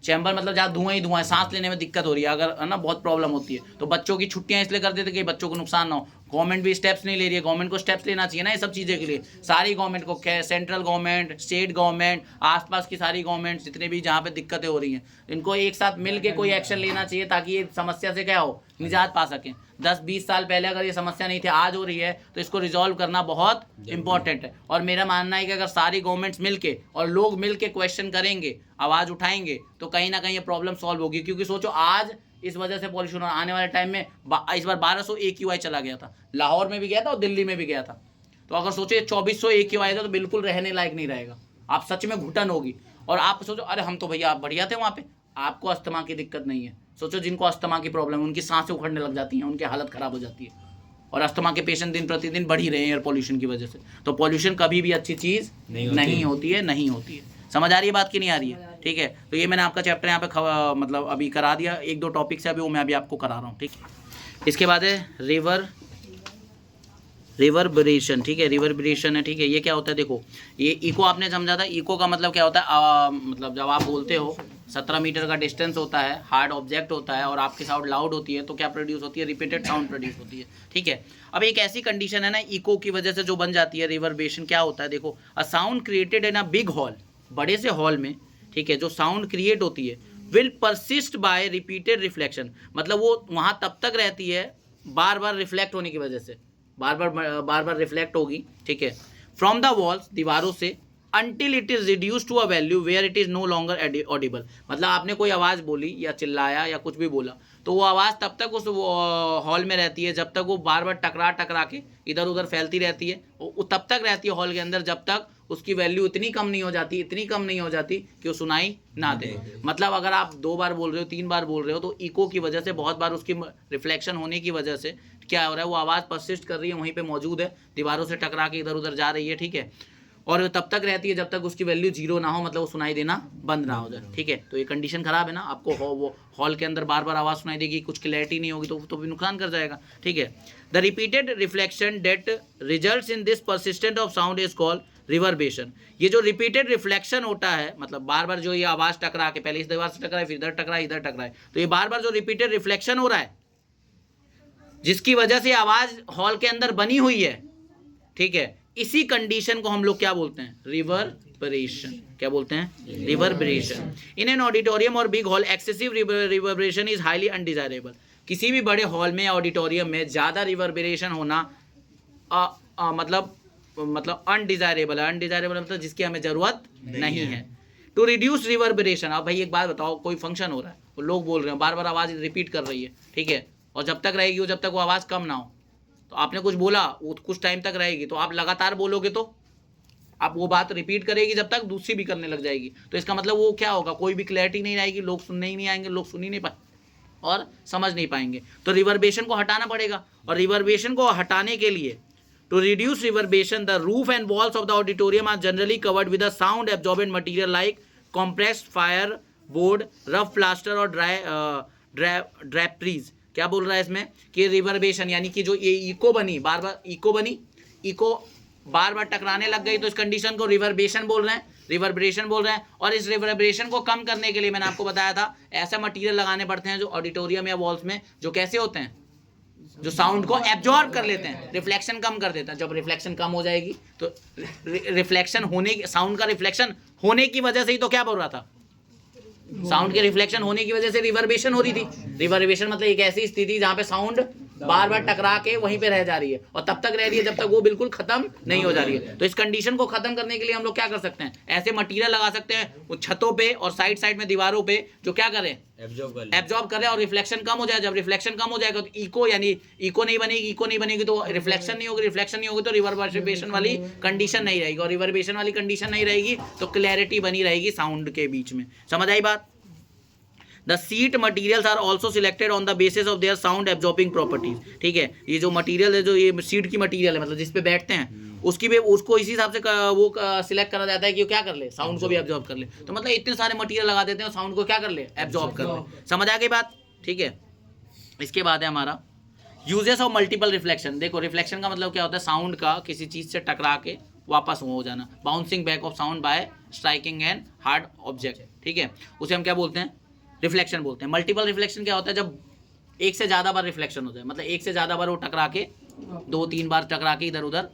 चैम्बर मतलब जहाँ धुआं ही धुआं है, सांस लेने में दिक्कत हो रही है, अगर है ना, बहुत प्रॉब्लम होती है। तो बच्चों की छुट्टियां इसलिए कर देते कि बच्चों को नुकसान ना हो। गवर्नमेंट भी स्टेप्स नहीं ले रही है, गवर्नमेंट को स्टेप्स लेना चाहिए ना ये सब चीज़ें के लिए। सारी गवर्नमेंट को, सेंट्रल गवर्नमेंट, स्टेट गवर्नमेंट, आसपास की सारी गवर्नमेंट जितने भी जहाँ पे दिक्कतें हो रही हैं, इनको एक साथ मिल के कोई एक्शन लेना चाहिए ताकि ये समस्या से क्या हो, निजात पा सकें। 10-20 साल पहले अगर ये समस्या नहीं थी, आज हो रही है, तो इसको रिजॉल्व करना बहुत इंपॉर्टेंट है। और मेरा मानना है कि अगर सारी गवर्नमेंट्स मिलके और लोग मिलके क्वेश्चन करेंगे, आवाज़ उठाएंगे, तो कहीं ना कहीं ये प्रॉब्लम सॉल्व होगी। क्योंकि सोचो आज इस वजह से पॉल्यूशन, आने वाले टाइम में इस बार 1200 AQI चला गया था, लाहौर में भी गया था और दिल्ली में भी गया था। तो अगर सोचे 2400 AQI था तो बिल्कुल रहने लायक नहीं रहेगा, आप सच में घुटन होगी। और आप सोचो अरे हम तो भैया आप बढ़िया थे वहाँ पे, आपको अस्थमा की दिक्कत नहीं है। सोचो जिनको अस्थमा की प्रॉब्लम है, उनकी सांसें उखड़ने लग जाती हैं, उनकी हालत ख़राब हो जाती है, और अस्थमा के पेशेंट दिन प्रतिदिन बढ़ ही रहे हैं एयर पोल्यूशन की वजह से। तो पोल्यूशन कभी भी अच्छी चीज़ नहीं होती है। समझ आ रही है बात की नहीं आ रही है, ठीक है। तो ये मैंने आपका चैप्टर यहाँ पे मतलब अभी करा दिया, 1-2 टॉपिक से अभी वो मैं अभी आपको करा रहा हूँ, ठीक है। इसके बाद है रिवर्बरेशन, ठीक है, रिवर्बरेशन है, ठीक है। ये क्या होता है, देखो ये इको आपने समझा था। इको का मतलब क्या होता है, मतलब जब आप बोलते हो 17 मीटर का डिस्टेंस होता है, हार्ड ऑब्जेक्ट होता है और आपकी साउंड लाउड होती है, तो क्या प्रोड्यूस होती है, रिपीटेड साउंड प्रोड्यूस होती है, ठीक है। अब एक ऐसी कंडीशन है ना इको की वजह से जो बन जाती है रिवर्बरेशन, क्या होता है, देखो a sound created in a big hall, बड़े से हॉल में, ठीक है, जो साउंड क्रिएट होती है will persist by repeated reflection, मतलब वो वहाँ तब तक रहती है बार बार रिफ्लेक्ट होने की वजह से, बार बार रिफ्लेक्ट होगी, ठीक है, फ्रॉम द वॉल्स, दीवारों से, until it is reduced to a value where it is no longer audible। मतलब आपने कोई आवाज़ बोली या चिल्लाया या कुछ भी बोला तो वो आवाज़ तब तक उस हॉल में रहती है जब तक वो बार बार टकरा के इधर उधर फैलती रहती है। वो तब तक रहती है हॉल के अंदर जब तक उसकी वैल्यू इतनी कम नहीं हो जाती कि वो सुनाई ना दे। मतलब अगर आप 2 बार बोल रहे हो 3 बार बोल रहे हो तो इको की वजह से बहुत बार उसकी रिफ्लेक्शन होने की वजह से क्या हो रहा है, वो आवाज़ परसिस्ट कर रही है, वहीं पे मौजूद है, दीवारों से टकरा के इधर उधर जा रही है, ठीक है। और तब तक रहती है जब तक उसकी वैल्यू 0 ना हो, मतलब वो सुनाई देना बंद ना हो जाए, ठीक है। तो ये कंडीशन खराब है ना, आपको वो हॉल के अंदर बार बार आवाज़ सुनाई देगी, कुछ क्लैरिटी नहीं होगी तो भी नुकसान कर जाएगा, ठीक है। The repeated reflection that results in this persistent of sound is called reverberation. ये जो रिपीटेड रिफ्लेक्शन होता है, मतलब बार बार जो ये आवाज़ टकरा के, पहले इस दीवार से टकराए फिर इधर टकराए इधर टकराए, तो ये बार बार जो रिपीटेड रिफ्लेक्शन हो रहा है जिसकी वजह से आवाज़ हॉल के अंदर बनी हुई है, ठीक है, इसी कंडीशन को हम लोग क्या बोलते हैं, रिवर्बरेशन। क्या बोलते हैं, रिवर्बरेशन। इन एन ऑडिटोरियम और big hall excessive reverberation is highly undesirable. किसी भी बड़े हॉल में या ऑडिटोरियम में ज़्यादा रिवर्बरेशन होना मतलब अनडिजायरेबल है। अनडिजायरेबल मतलब जिसकी हमें ज़रूरत नहीं है। टू रिड्यूस रिवर्बरेशन, अब भाई एक बात बताओ, कोई फंक्शन हो रहा है, वो लोग बोल रहे हैं, बार बार आवाज़ रिपीट कर रही है, ठीक है, और जब तक रहेगी वो, जब तक वो आवाज़ कम ना हो, तो आपने कुछ बोला वो कुछ टाइम तक रहेगी, तो आप लगातार बोलोगे तो आप वो बात रिपीट करेगी जब तक दूसरी भी करने लग जाएगी, तो इसका मतलब वो क्या होगा, कोई भी क्लैरिटी नहीं रहेगी, लोग सुनने ही नहीं आएंगे, लोग सुन ही नहीं पाए और समझ नहीं पाएंगे। तो रिवर्बेशन को हटाना पड़ेगा, और रिवर्बेशन को हटाने के लिए to reduce reverberation the roof and walls of the auditorium are generally covered with a sound absorbent material like compressed fire board, rough plaster or draperies. क्या बोल रहा है इसमें कि रिवर्बेशन यानी कि जो ये इको बनी, बार बार टकराने लग गई, तो इस कंडीशन को रिवर्बेशन बोल रहे हैं। और इस रिवर्बरेशन को कम करने के लिए मैंने आपको बताया था ऐसा मटेरियल लगाने पड़ते हैं जो ऑडिटोरियम या वॉल्स में जो कैसे होते हैं, जो साउंड को एब्जॉर्ब कर लेते हैं, रिफ्लेक्शन कम कर देता है। जब रिफ्लेक्शन कम हो जाएगी तो रिफ्लेक्शन होने, साउंड का रिफ्लेक्शन होने की वजह से ही तो क्या बोल रहा था, साउंड के रिफ्लेक्शन होने की वजह से रिवर्बेशन हो रही थी। रिवर्बेशन मतलब एक ऐसी स्थिति जहां पे साउंड बार बार टकरा के वहीं पे रह जा रही है, और तब तक रह रही है जब तक वो बिल्कुल खत्म नहीं हो जा रही है। तो इस कंडीशन को खत्म करने के लिए हम लोग क्या कर सकते हैं, ऐसे मटेरियल लगा सकते हैं वो छतों पे और साइड में दीवारों पे, जो क्या करें, एब्जॉर्ब कर रहे और रिफ्लेक्शन कम हो जाए। जब रिफ्लेक्शन कम हो जाएगा तो इको नहीं बनेगी तो रिफ्लेक्शन नहीं होगी तो रिवर्बरेशन वाली कंडीशन नहीं रहेगी, और रिवर्बरेशन वाली कंडीशन नहीं रहेगी तो क्लैरिटी बनी रहेगी साउंड के बीच में। समझ आई बात। The seat materials are also selected on the basis of their sound absorbing properties, ठीक है। ये जो मटीरियल है, जो ये सीट की मटीरियल है, मतलब जिस पे बैठते हैं, उसकी भी उसको इसी हिसाब से वो सिलेक्ट करा जाता है कि वो क्या कर ले, साउंड को भी एब्जॉर्ब कर ले। तो मतलब इतने सारे मटीरियल लगा देते हैं और साउंड को क्या कर ले, एब्जॉर्ब कर ले। समझ आ गई बात, ठीक है। इसके बाद है हमारा यूजेस ऑफ मल्टीपल रिफ्लेक्शन। देखो रिफ्लेक्शन का मतलब क्या होता है, साउंड का किसी चीज़ से टकरा के वापस हो जाना, bouncing back of sound by striking an hard object, ठीक है, उसे हम क्या बोलते हैं, रिफ्लेक्शन बोलते हैं। मल्टीपल रिफ्लेक्शन क्या होता है, जब एक से ज़्यादा बार रिफ्लेक्शन हो जाए, मतलब एक से ज़्यादा बार वो टकरा के 2-3 बार टकरा के इधर उधर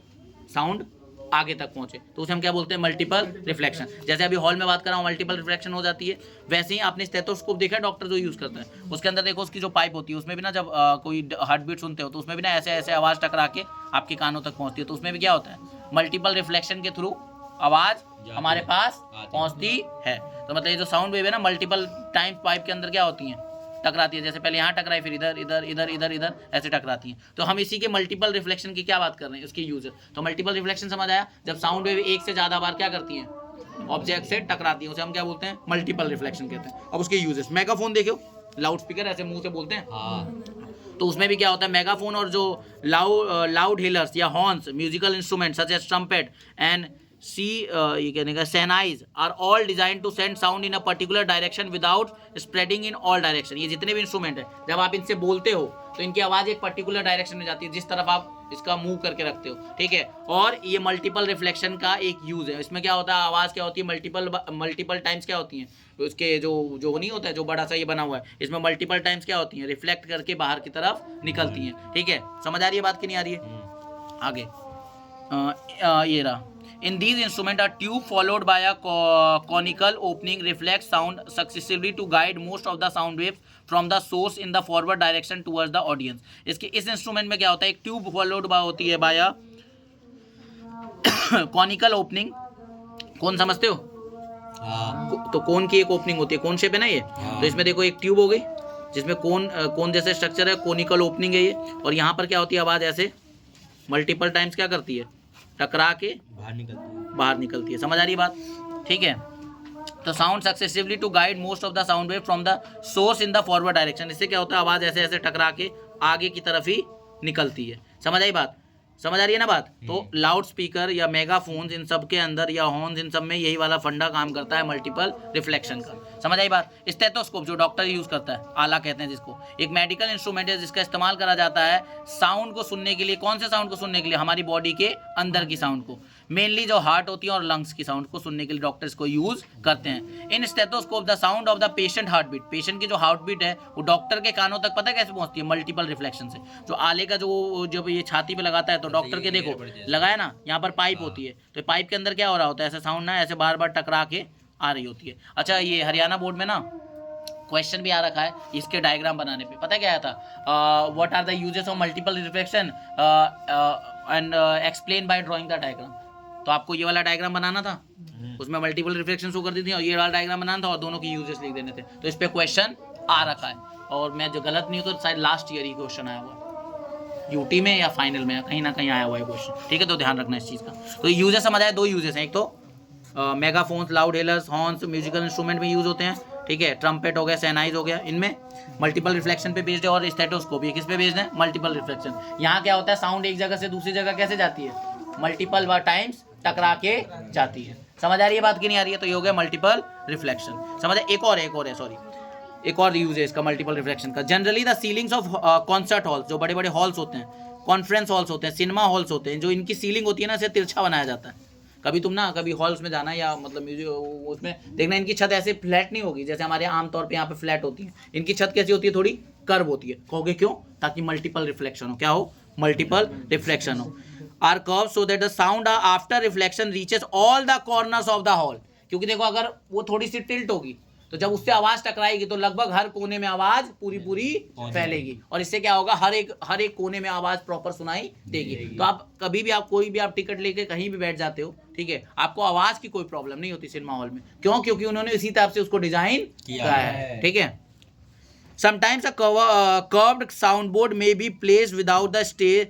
साउंड आगे तक पहुंचे, तो उसे हम क्या बोलते हैं, मल्टीपल रिफ्लेक्शन। जैसे अभी हॉल में बात कर रहा हूँ मल्टीपल रिफ्लेक्शन हो जाती है, वैसे ही आपने स्टेथोस्कोप देखा है डॉक्टर जो यूज़ करते हैं, उसके अंदर देखो उसकी जो पाइप होती है उसमें भी ना, जब कोई हार्ट बीट सुनते हो तो उसमें भी ना ऐसे आवाज़ टकरा के आपके कानों तक पहुँचती है, तो उसमें भी क्या होता है, मल्टीपल रिफ्लेक्शन के थ्रू आवाज़ हमारे पास पहुँचती है। तो मतलब ये जो साउंड वेव है ना, मल्टीपल टाइम पाइप के अंदर क्या होती हैं, टकराती है। जैसे पहले यहाँ टकराई, फिर इधर ऐसे टकराती हैं। तो हम इसी के मल्टीपल रिफ्लेक्शन की क्या बात कर रहे हैं, उसकी यूज है। तो मल्टीपल रिफ्लेक्शन समझ आया, जब साउंड वेव एक से ज़्यादा बार क्या करती हैं, ऑब्जेक्ट से टकराती है, उसे हम क्या बोलते हैं, मल्टीपल रिफ्लेक्शन कहते हैं। अब उसके यूजेस, मेगाफोन देखो, लाउड स्पीकर ऐसे मुंह से बोलते हैं, तो उसमें भी क्या होता है, मेगाफोन और जो लाउड हेलर्स या horns, musical instrument such as trumpet and ये कहने का shehnais are all designed to send sound in a particular direction without spreading in all direction. ये जितने भी इंस्ट्रूमेंट है, जब आप इनसे बोलते हो तो इनकी आवाज़ एक पर्टिकुलर डायरेक्शन में जाती है, जिस तरफ आप इसका मूव करके रखते हो, ठीक है। और ये मल्टीपल रिफ्लेक्शन का एक यूज़ है। इसमें क्या होता है, आवाज़ क्या होती है, मल्टीपल टाइम्स क्या होती हैं, उसके जो नहीं होता है, जो बड़ा सा ये बना हुआ है, इसमें मल्टीपल टाइम्स क्या होती हैं, रिफ्लेक्ट करके बाहर की तरफ निकलती हैं, ठीक है। समझ आ रही है बात कि नहीं आ रही है। आगे ये रहा, in these instruments a tube followed by a conical opening reflects sound successively to guide most of the sound waves from the source in the forward direction towards the audience। इस इंस्ट्रूमेंट में क्या होता है, एक tube followed by होती है bye a conical opening, कौन समझते हो? हाँ। तो कोन की एक ओपनिंग होती है, कोन शेप है ना ये। हाँ। तो इसमें देखो एक ट्यूब हो गई जिसमें कोन जैसे स्ट्रक्चर है, कोनिकल ओपनिंग है ये, और यहाँ पर क्या होती है, आवाज़ ऐसे मल्टीपल टाइम्स क्या करती है, टकरा के बाहर निकलती है। समझ आ रही है बात? ठीक है। तो sound successively to guide most of the sound wave from the source in the forward direction. इससे क्या होता है, आवाज़ ऐसे ऐसे टकरा के आगे की तरफ ही निकलती है। समझ आई बात? समझ आ रही है ना बात? तो लाउड स्पीकर या मेगाफोन्स इन सब के अंदर या हॉर्न्स इन सब में यही वाला फंडा काम करता है, मल्टीपल रिफ्लेक्शन का। समझ आई बात? स्टेथोस्कोप जो डॉक्टर यूज करता है, आला कहते हैं जिसको, एक मेडिकल इंस्ट्रूमेंट है जिसका इस्तेमाल करा जाता है साउंड को सुनने के लिए। कौन से साउंड को सुनने के लिए? हमारी बॉडी के अंदर की साउंड को, मेनली जो हार्ट होती है और लंग्स की साउंड को सुनने के लिए डॉक्टर्स को यूज करते हैं। In stethoscope the sound of the patient heart beat, patient की जो हार्ट बीट है वो डॉक्टर के कानों तक पता है कैसे पहुंचती है? मल्टीपल रिफ्लेक्शन से। जो आले का जो जब ये छाती पे लगाता है तो डॉक्टर के देखो लगाया ना, यहाँ पर पाइप होती है, तो पाइप के अंदर क्या हो रहा होता है, ऐसे साउंड ना ऐसे बार बार टकरा के आ रही होती है। अच्छा, ये हरियाणा बोर्ड में ना क्वेश्चन भी आ रखा है इसके डायग्राम बनाने पे। पता क्या आया था? What are the uses of multiple reflection and explain by drawing the diagram. तो आपको ये वाला डायग्राम बनाना था, उसमें मल्टीपल रिफ्लेक्शन शो कर दी थी, और ये वाला डायग्राम बनाना था और दोनों की यूजेस लिख देने थे। तो इस पे क्वेश्चन आ रखा है, और मैं जो गलत नहीं हूँ तो शायद लास्ट ईयर ही क्वेश्चन आया हुआ है, यूटी में या फाइनल में, कहीं ना कहीं आया हुआ है क्वेश्चन। ठीक है, तो ध्यान रखना इस चीज़ का। तो यूजेस समझ आया, दो यूजेस हैं, एक तो megaphones, loud hailers, horns musical instrument में यूज होते हैं। ठीक है, ट्रम्पेट हो गया, सैनाइज हो गया, इनमें मल्टीपल रिफ्लेक्शन पे बेस्ड है। और स्टेथोस्कोप ये किस पे बेस्ड है? Multiple reflection. यहाँ क्या होता है, साउंड एक जगह से दूसरी जगह कैसे जाती है? मल्टीपल टाइम्स टकरा के जाती है। समझ आ रही है बात कि नहीं आ रही है? तो ये हो गया मल्टीपल रिफ्लेक्शन। समझ है? एक और है सॉरी, एक और यूज है इसका मल्टीपल रिफ्लेक्शन का। Generally the ceilings of concert halls, जो बड़े बड़े हॉल्स होते हैं, कॉन्फ्रेंस हॉल्स होते हैं, सिनेमा हॉल्स होते हैं, जो इनकी सीलिंग होती है ना, इसे तिरछा बनाया जाता है। कभी तुम ना कभी हॉल्स में जाना या मतलब म्यूजिक उसमें देखना, इनकी छत ऐसे फ्लैट नहीं होगी जैसे हमारे आमतौर पे यहाँ पे फ्लैट होती है। इनकी छत कैसी होती है? थोड़ी कर्व होती है। कहोगे क्यों? ताकि मल्टीपल रिफ्लेक्शन हो। क्या हो? मल्टीपल रिफ्लेक्शन हो। Are curve so that the sound after reflection reaches all the corners of the hall. क्योंकि देखो, अगर वो थोड़ी सी टिल्ट होगी तो जब उससे आवाज टकराएगी तो लगभग हर कोने में आवाज पूरी फैलेगी, और इससे क्या होगा, हर एक कोने में आवाज प्रॉपर सुनाई देगी। तो आप कभी भी, आप कोई भी आप टिकट लेके कहीं भी बैठ जाते हो, ठीक है, आपको आवाज की कोई प्रॉब्लम नहीं होती सिनेमा हॉल में। क्यों? क्योंकि उन्होंने इसी तरह से उसको डिजाइन किया है। ठीक है। Sometimes a curved soundboard may be placed without the stage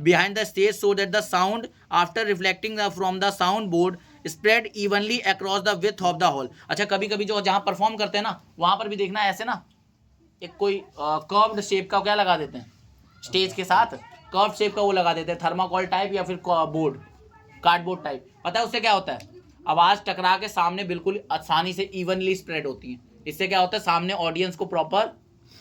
behind the stage so that the sound after reflecting from the soundboard spread evenly across the width of the hall। अच्छा, कभी कभी जो जहाँ perform करते हैं ना, वहाँ पर भी देखना ऐसे ना एक कोई कर्व्ड शेप का क्या लगा देते हैं, स्टेज के साथ कर्व शेप का वो लगा देते हैं, थर्माकोल टाइप या फिर बोर्ड, कार्डबोर्ड टाइप। पता है उससे क्या होता है? आवाज़ टकरा के सामने बिल्कुल आसानी से इवनली स्प्रेड होती है। इससे क्या होता है? सामने ऑडियंस को प्रॉपर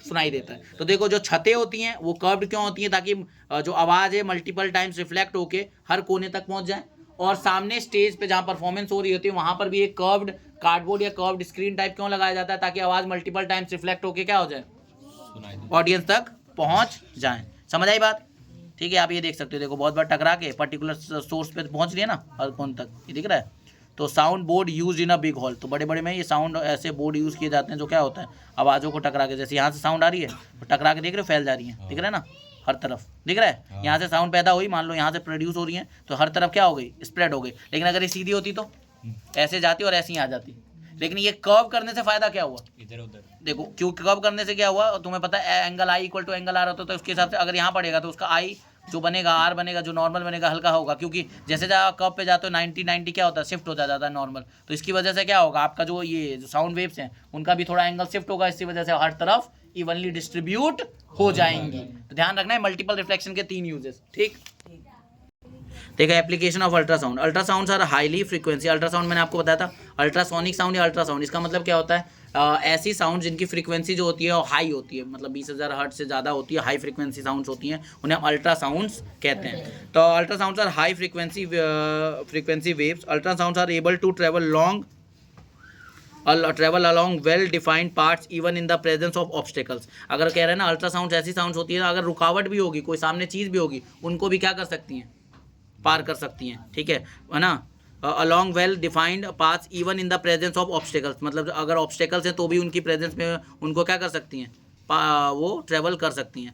सुनाई देता है। तो देखो, जो छतें होती हैं वो कर्व्ड क्यों होती हैं? ताकि जो आवाज़ है मल्टीपल टाइम्स रिफ्लेक्ट होके हर कोने तक पहुंच जाए। और सामने स्टेज पे जहाँ परफॉर्मेंस हो रही होती है वहाँ पर भी एक कर्व्ड कार्डबोर्ड या कर्व्ड स्क्रीन टाइप क्यों लगाया जाता है? ताकि आवाज़ मल्टीपल टाइम्स रिफ्लेक्ट होके क्या हो जाए, ऑडियंस तक पहुँच जाए। समझ आई बात? ठीक है, आप ये देख सकते हो, देखो बहुत बार टकरा के पर्टिकुलर सोर्स पे पहुँच रही है ना, हर कोन तक, ये दिख रहा है। तो sound board use in a big hall, तो बड़े बड़े में ये साउंड ऐसे बोर्ड यूज़ किए जाते हैं जो क्या होता है, आवाज़ों को टकरा के, जैसे यहाँ से साउंड आ रही है तो टकरा के देख रहे हो फैल जा रही है, दिख रहा है ना, हर तरफ दिख रहा है। यहाँ से साउंड पैदा हुई, मान लो यहाँ से प्रोड्यूस हो रही है तो हर तरफ क्या हो गई, स्प्रेड हो गई। लेकिन अगर ये सीधी होती तो ऐसे जाती और ऐसे ही आ जाती। लेकिन ये कर्व करने से फायदा क्या हुआ, इधर उधर देखो, क्यों कर्व करने से क्या हुआ, तुम्हें पता है angle i equal to angle r होता है, तो उसके हिसाब से अगर यहाँ पड़ेगा तो उसका आई जो बनेगा, आर बनेगा, जो नॉर्मल बनेगा हल्का होगा, क्योंकि जैसे जहाँ कर्व पे जाते हो 90 क्या होता है, शिफ्ट हो जाता है नॉर्मल। तो इसकी वजह से क्या होगा, आपका जो ये जो साउंड वेव्स हैं उनका भी थोड़ा एंगल शिफ्ट होगा, इसकी वजह से हर तरफ इवनली डिस्ट्रीब्यूट हो जाएंगी। तो ध्यान रखना है मल्टीपल रिफ्लेक्शन के 3 यूजेस। ठीक, देखा application of ultrasound. Ultrasound are highly frequency, ultrasound मैंने आपको बताया था, अल्ट्रासोनिक साउंड या अल्ट्रासाउंड, इसका मतलब क्या होता है, ऐसी साउंड जिनकी फ्रीक्वेंसी जो होती है वो हाई होती है, मतलब 20,000 हर्ट्ज से ज़्यादा होती है, हाई फ्रीक्वेंसी साउंड्स होती हैं, उन्हें अल्ट्रासाउंड्स कहते हैं। तो ultrasounds are high frequency waves. Ultrasounds are able to travel along well defined parts even in the presence of obstacles. अगर कह रहे हैं ना अल्ट्रासाउंड ऐसी साउंड्स होती है ना, अगर रुकावट भी होगी, कोई सामने चीज़ भी होगी, उनको भी क्या कर सकती हैं, पार कर सकती हैं। ठीक है ना, along well defined paths even in the presence of obstacles, मतलब अगर ऑब्स्टेकल्स हैं तो भी उनकी प्रेजेंस में उनको क्या कर सकती हैं, वो ट्रेवल कर सकती हैं।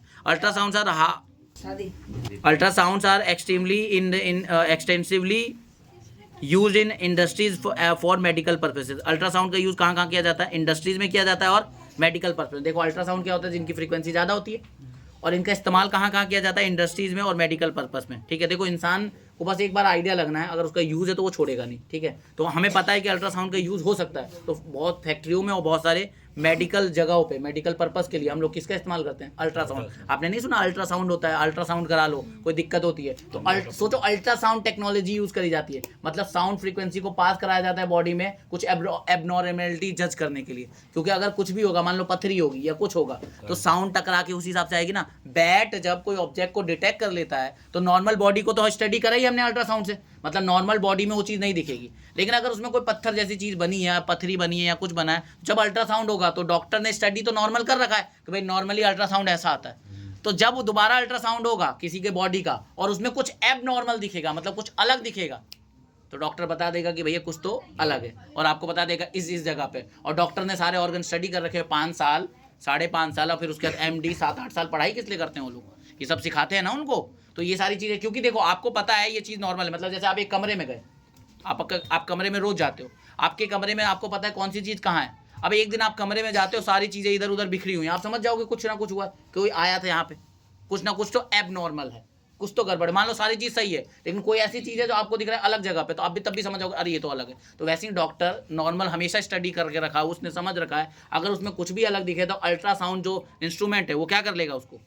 Ultrasounds are extensively use in industries for medical purposes. Ultrasound का यूज़ कहाँ कहाँ किया जाता है? इंडस्ट्रीज में किया जाता है और मेडिकल पर्पज। देखो अल्ट्रासाउंड क्या होता है? जिनकी फ्रीक्वेंसी ज़्यादा होती है, और इनका इस्तेमाल कहाँ कहाँ किया जाता है? इंडस्ट्रीज में और मेडिकल पर्पस में। ठीक है, देखो इंसान को बस एक बार आइडिया लगना है, अगर उसका यूज़ है तो वो छोड़ेगा नहीं। ठीक है, तो हमें पता है कि अल्ट्रासाउंड का यूज़ हो सकता है, तो बहुत फैक्ट्रियों में और बहुत सारे मेडिकल जगहों पे मेडिकल पर्पस के लिए हम लोग किसका इस्तेमाल करते हैं? अल्ट्रासाउंड। आपने नहीं सुना अल्ट्रासाउंड होता है, अल्ट्रासाउंड करा लो, कोई दिक्कत होती है तो सोचो अल्ट्रासाउंड टेक्नोलॉजी यूज़ करी जाती है, मतलब साउंड फ्रीक्वेंसी को पास कराया जाता है बॉडी में कुछ एबनॉर्मेलिटी जज करने के लिए, क्योंकि अगर कुछ भी होगा, मान लो पथरी होगी या कुछ होगा, तो साउंड टकरा के उस हिसाब से आएगी ना। बैट जब कोई ऑब्जेक्ट को डिटेक्ट कर लेता है तो नॉर्मल बॉडी को तो स्टडी करा ही हमने अल्ट्रासाउंड से, मतलब नॉर्मल बॉडी में वो चीज़ नहीं दिखेगी, लेकिन अगर उसमें कोई पत्थर जैसी चीज़ बनी है, पथरी बनी है या कुछ बना है, जब अल्ट्रासाउंड होगा तो डॉक्टर ने स्टडी तो नॉर्मल कर रखा है कि भाई नॉर्मली अल्ट्रासाउंड ऐसा आता है, तो जब वो दोबारा अल्ट्रासाउंड होगा किसी के बॉडी का और उसमें कुछ एबनॉर्मल दिखेगा, मतलब कुछ अलग दिखेगा, तो डॉक्टर बता देगा कि भैया कुछ तो अलग है, और आपको बता देगा इस जगह पे। और डॉक्टर ने सारे ऑर्गन स्टडी कर रखे हैं 5 साल 5.5 साल, और फिर उसके बाद MD 7-8 साल पढ़ाई किस लिए करते हैं वो लोग? ये सब सिखाते हैं ना उनको। तो ये सारी चीज़ें, क्योंकि देखो आपको पता है ये चीज़ नॉर्मल है, मतलब जैसे आप एक कमरे में गए, आप कमरे में रोज जाते हो, आपके कमरे में आपको पता है कौन सी चीज़ कहाँ है। अब एक दिन आप कमरे में जाते हो, सारी चीज़ें इधर उधर बिखरी हुई हैं, आप समझ जाओगे कुछ ना कुछ हुआ, कोई आया था यहाँ पे, कुछ ना कुछ तो एबनॉर्मल है, कुछ तो गड़बड़। मान लो सारी चीज़ सही है, लेकिन कोई ऐसी चीज़ है जो आपको दिख रहा है अलग जगह पे, तो आप भी तब भी समझ जाओगे अरे ये तो अलग है। तो वैसे ही डॉक्टर नॉर्मल हमेशा स्टडी करके रखा है, उसने समझ रखा है, अगर उसमें कुछ भी अलग दिखे तो अल्ट्रासाउंड जो इंस्ट्रूमेंट है वो क्या कर लेगा? उसको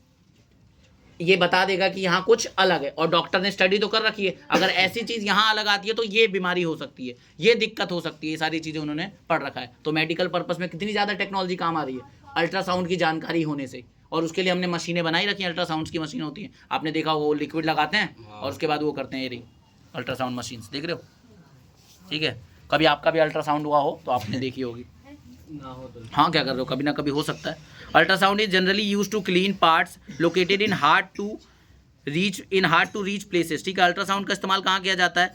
ये बता देगा कि यहाँ कुछ अलग है, और डॉक्टर ने स्टडी तो कर रखी है, अगर ऐसी चीज़ यहाँ अलग आती है तो ये बीमारी हो सकती है, ये दिक्कत हो सकती है, ये सारी चीज़ें उन्होंने पढ़ रखा है। तो मेडिकल पर्पस में कितनी ज़्यादा टेक्नोलॉजी काम आ रही है अल्ट्रासाउंड की जानकारी होने से, और उसके लिए हमने मशीनें बनाई रखी हैं। अल्ट्रासाउंड की मशीन होती है, आपने देखा वो लिक्विड लगाते हैं और उसके बाद वो करते हैं, ये रही अल्ट्रासाउंड मशीन, देख रहे हो? ठीक है, कभी आपका भी अल्ट्रासाउंड हुआ हो तो आपने देखी होगी ना हो तो हाँ, क्या कर रहे हो, कभी ना कभी हो सकता है। Ultrasound is generally use to clean parts located in hard to reach places. ठीक है, अल्ट्रासाउंड का इस्तेमाल कहाँ किया जाता है?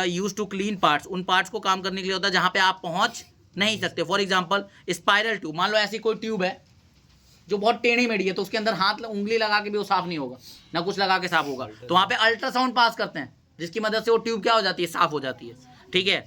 यूज टू क्लीन पार्ट्स, उन पार्ट्स को काम करने के लिए होता है जहाँ पे आप पहुँच नहीं सकते। फॉर एग्जाम्पल स्पाइरल ट्यूब, मान लो ऐसी कोई ट्यूब है जो बहुत टेढ़ी मेढ़ी है, तो उसके अंदर हाथ उंगली लगा के भी वो साफ नहीं होगा, ना कुछ लगा के साफ होगा, तो वहाँ पे अल्ट्रासाउंड पास करते हैं, जिसकी मदद से वो ट्यूब क्या हो जाती है? साफ हो जाती है। ठीक है,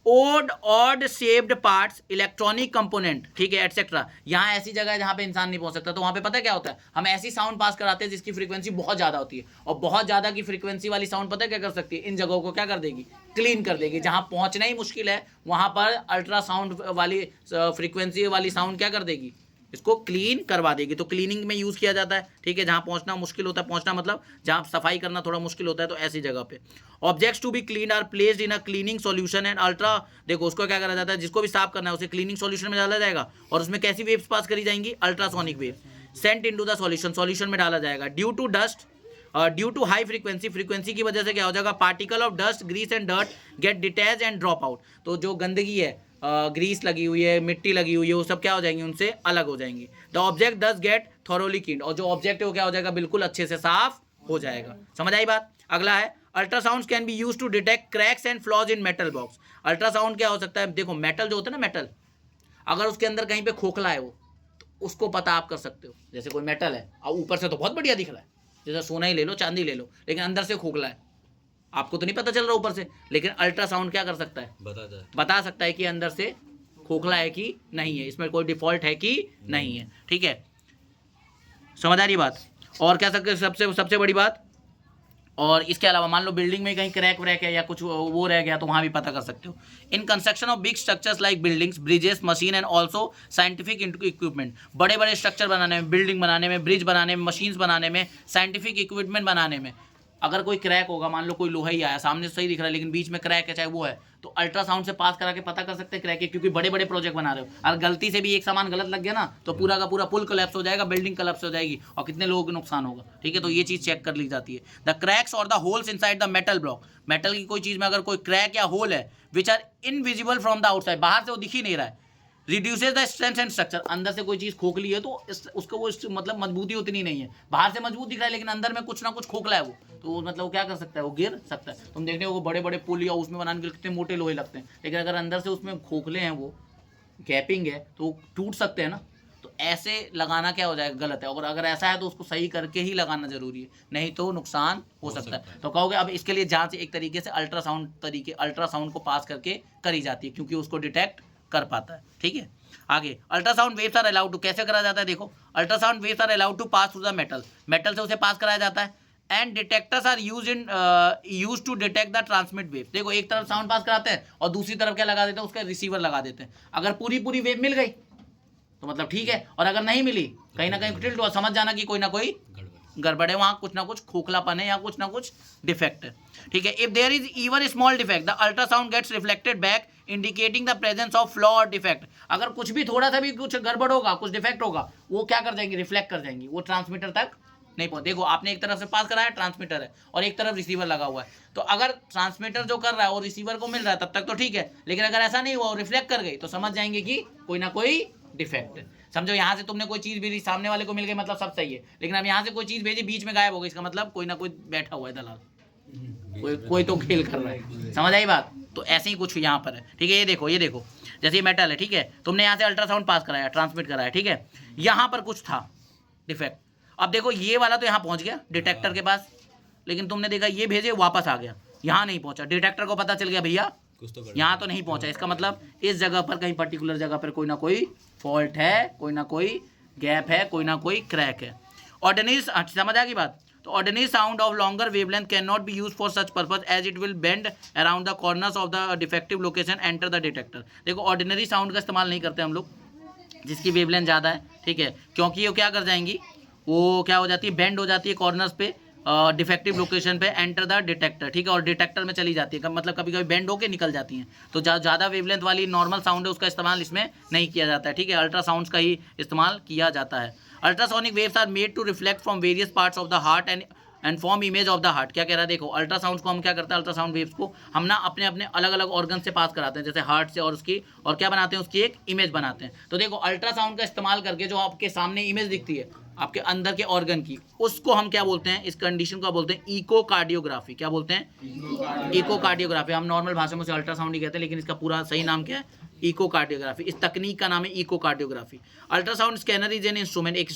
odd shaped parts, electronic component, ठीक है, एटसेट्रा। यहाँ ऐसी जगह है जहाँ पे इंसान नहीं पहुँच सकता, तो वहाँ पे पता क्या होता है? हम ऐसी साउंड पास कराते हैं जिसकी फ्रीक्वेंसी बहुत ज़्यादा होती है, और बहुत ज़्यादा की फ्रीक्वेंसी वाली साउंड पता है क्या कर सकती है? इन जगहों को क्या कर देगी? क्लीन कर देगी। जहाँ पहुँचना ही मुश्किल है वहाँ पर अल्ट्रासाउंड वाली फ्रीक्वेंसी वाली साउंड क्या कर देगी? इसको क्लीन करवा देगी। तो क्लीनिंग में यूज़ किया जाता है। ठीक है, जहाँ पहुँचना मुश्किल होता है, पहुँचना मतलब जहाँ सफाई करना थोड़ा मुश्किल होता है, तो ऐसी जगह पे। Objects to be clean are placed in a cleaning solution and ultra, देखो उसको क्या करा जाता है? जिसको भी साफ करना है उसे क्लीनिंग सॉल्यूशन में डाला जाएगा, और उसमें कैसी वेव्स पास करी जाएंगी? Ultrasonic wave sent into the solution में डाला जाएगा। Due to dust, due to high frequency की वजह से क्या हो जाएगा? Particle of dust, grease and dirt get detach and drop out. तो जो गंदगी है, ग्रीस लगी हुई है, मिट्टी लगी हुई है, वो सब क्या हो जाएंगी? उनसे अलग हो जाएंगी। The object does get thoroughly cleaned, और जो ऑब्जेक्ट है वो क्या हो जाएगा? बिल्कुल अच्छे से साफ हो जाएगा। समझ आई बात? अगला है ultrasound can be use to detect cracks and flaws in metal box. Ultrasound क्या हो सकता है? देखो मेटल जो होता है ना, मेटल अगर उसके अंदर कहीं पे खोखला है वो, तो उसको पता आप कर सकते हो। जैसे कोई मेटल है और ऊपर से तो बहुत बढ़िया दिख रहा है, जैसे सोना ही ले लो, चांदी ले लो, लेकिन अंदर से खोखला है, आपको तो नहीं पता चल रहा ऊपर से, लेकिन अल्ट्रासाउंड क्या कर सकता है? बता सकता है कि अंदर से खोखला है कि नहीं है, इसमें कोई डिफॉल्ट है कि नहीं है। ठीक है, समझ आ रही बात? और क्या सकते सबसे बड़ी बात, और इसके अलावा मान लो बिल्डिंग में कहीं क्रैक व्रैक है या कुछ वो रह गया, तो वहाँ भी पता कर सकते हो। In construction of big structures like buildings, bridges, machine and also scientific equipment, बड़े बड़े स्ट्रक्चर बनाने में, बिल्डिंग बनाने में, ब्रिज बनाने में, मशीन्स बनाने में, साइंटिफिक इक्विपमेंट बनाने में, अगर कोई क्रैक होगा, मान लो कोई लोहा ही आया, सामने से सही दिख रहा है लेकिन बीच में क्रैक है, चाहे वो है, तो अल्ट्रासाउंड से पास करा के पता कर सकते हैं क्रैक है, क्योंकि बड़े बड़े प्रोजेक्ट बना रहे हो। अगर गलती से भी एक सामान गलत लग गया ना, तो पूरा का पूरा पुल कोलैप्स हो जाएगा, बिल्डिंग कोलैप्स हो जाएगी, और कितने लोगों को नुकसान होगा। ठीक है, तो ये चीज़ चेक कर ली जाती है। द क्रैक्स और the holes inside the metal block, metal की कोई चीज़ में अगर कोई क्रैक या होल है which are invisible from the outside, बाहर से वो दिख ही नहीं रहा है, reduces the strength and structure, अंदर से कोई चीज़ खोखली है तो उसको वो मतलब मजबूती उतनी नहीं है, बाहर से मजबूत दिख रहा है लेकिन अंदर में कुछ ना कुछ खोखला है वो, तो मतलब वो क्या कर सकता है? वो गिर सकता है। तुम देखने को बड़े बड़े पुल या उसमें बनाने के लिए कितने मोटे लोहे लगते हैं, लेकिन अगर अंदर से उसमें खोखले हैं, वो गैपिंग है, तो टूट सकते हैं ना। तो ऐसे लगाना क्या हो जाएगा, गलत है। और अगर ऐसा है तो उसको सही करके ही लगाना जरूरी है, नहीं तो नुकसान हो सकता है। तो कहोगे अब इसके लिए जांच एक तरीके से अल्ट्रासाउंड को पास करके करी जाती है, क्योंकि उसको डिटेक्ट कर पाता है। ठीक है, आगे ultrasound waves are allowed to, कैसे करा जाता है देखो, ultrasound waves are allowed to pass through the metal से उसे पास कराया जाता है। And detectors are use to detect the transmit wave. देखो एक तरफ साउंड पास कराते हैं और दूसरी तरफ क्या लगा देते हैं, उसका रिसीवर लगा देते हैं। अगर पूरी वेव मिल गई तो मतलब ठीक है, और अगर नहीं मिली कहीं ना कहीं टिल्ट हुआ, समझ जाना कि कोई ना कोई गड़बड़ है, वहाँ कुछ ना कुछ खोखलापन है या कुछ ना कुछ डिफेक्ट है। ठीक है, if there is even small defect the ultrasound gets reflected back indicating the presence of flaw और डिफेक्ट। अगर कुछ भी थोड़ा सा भी कुछ गड़बड़ होगा, कुछ डिफेक्ट होगा, वो क्या कर जाएंगे, रिफ्लेक्ट कर जाएंगी, वो ट्रांसमीटर तक नहीं पहुंच। देखो आपने एक तरफ से पास कराया, ट्रांसमीटर है, और एक तरफ रिसीवर लगा हुआ है, तो अगर ट्रांसमीटर जो कर रहा है और रिसीवर को मिल रहा है तब तक तो ठीक है, लेकिन अगर ऐसा नहीं हुआ और रिफ्लेक्ट कर गई तो समझ जाएंगे कि कोई ना कोई डिफेक्ट है। समझो यहाँ से तुमने कोई चीज़ भेजी, सामने वाले को मिल गई, मतलब सब सही है, लेकिन अब यहाँ से कोई चीज़ भेजी बीच में गायब हो गई, इसका मतलब कोई ना कोई बैठा हुआ है दलाल, कोई तो खेल कर रहा है। समझ आई बात? तो ऐसे ही कुछ यहाँ पर है। ठीक है, ये देखो जैसे ये मेटल है, ठीक है, तुमने यहाँ से अल्ट्रासाउंड पास कराया, ट्रांसमिट कराया, ठीक है, यहाँ पर कुछ था डिफेक्ट। अब देखो ये वाला तो यहाँ पहुँच गया डिटेक्टर के पास, लेकिन तुमने देखा ये भेजे वापस आ गया, यहाँ नहीं पहुँचा। डिटेक्टर को पता चल गया भैया यहाँ तो नहीं पहुँचा, इसका मतलब इस जगह पर कहीं पर्टिकुलर जगह पर कोई ना कोई फॉल्ट है, कोई ना कोई गैप है, कोई ना कोई क्रैक है। ऑर्डिनरी, समझ आ गई बात? तो ordinary sound of longer wavelength can not be use for such purpose as it will bend around the corners of the defective location enter the detector. देखो ऑर्डिनरी साउंड का इस्तेमाल नहीं करते हम लोग जिसकी वेवलेंथ ज़्यादा है, ठीक है, क्योंकि वो क्या कर जाएंगी, वो क्या हो जाती है, बेंड हो जाती है कॉर्नर्स पे, डिफेक्टिव लोकेशन पे एंटर द डिटेक्टर। ठीक है, और डिटेक्टर में चली जाती है, मतलब कभी कभी बेंड होके निकल जाती हैं। तो ज़्यादा वेवलेंथ वाली नॉर्मल साउंड है उसका इस्तेमाल इसमें नहीं किया जाता है। ठीक है, अल्ट्रासाउंड्स का ही इस्तेमाल किया जाता है। Ultrasonic waves are made to reflect from various parts of the heart and form image of the heart. क्या कह रहा है देखो, अल्ट्रासाउंड्स को हम क्या करते हैं, अल्ट्रासाउंड वेव्स को हम ना अपने अपने अलग अलग ऑर्गन से पास कराते हैं, जैसे हार्ट से, और उसकी और क्या बनाते हैं, उसकी एक इमेज बनाते हैं। तो देखो अल्ट्रासाउंड का इस्तेमाल करके जो आपके सामने इमेज दिखती है आपके अंदर के ऑर्गन की, उसको हम क्या बोलते हैं, इस कंडीशन को बोलते हैं इकोकार्डियोग्राफी। क्या बोलते हैं, इकोकार्डियोग्राफी। हम नॉर्मल भाषा में उसे अल्ट्रासाउंड ही कहते हैं, लेकिन इसका पूरा सही नाम क्या है, इकोकार्डियोग्राफी। इस तकनीक का नाम है echocardiography. Ultrasound scanner is an instrument, एक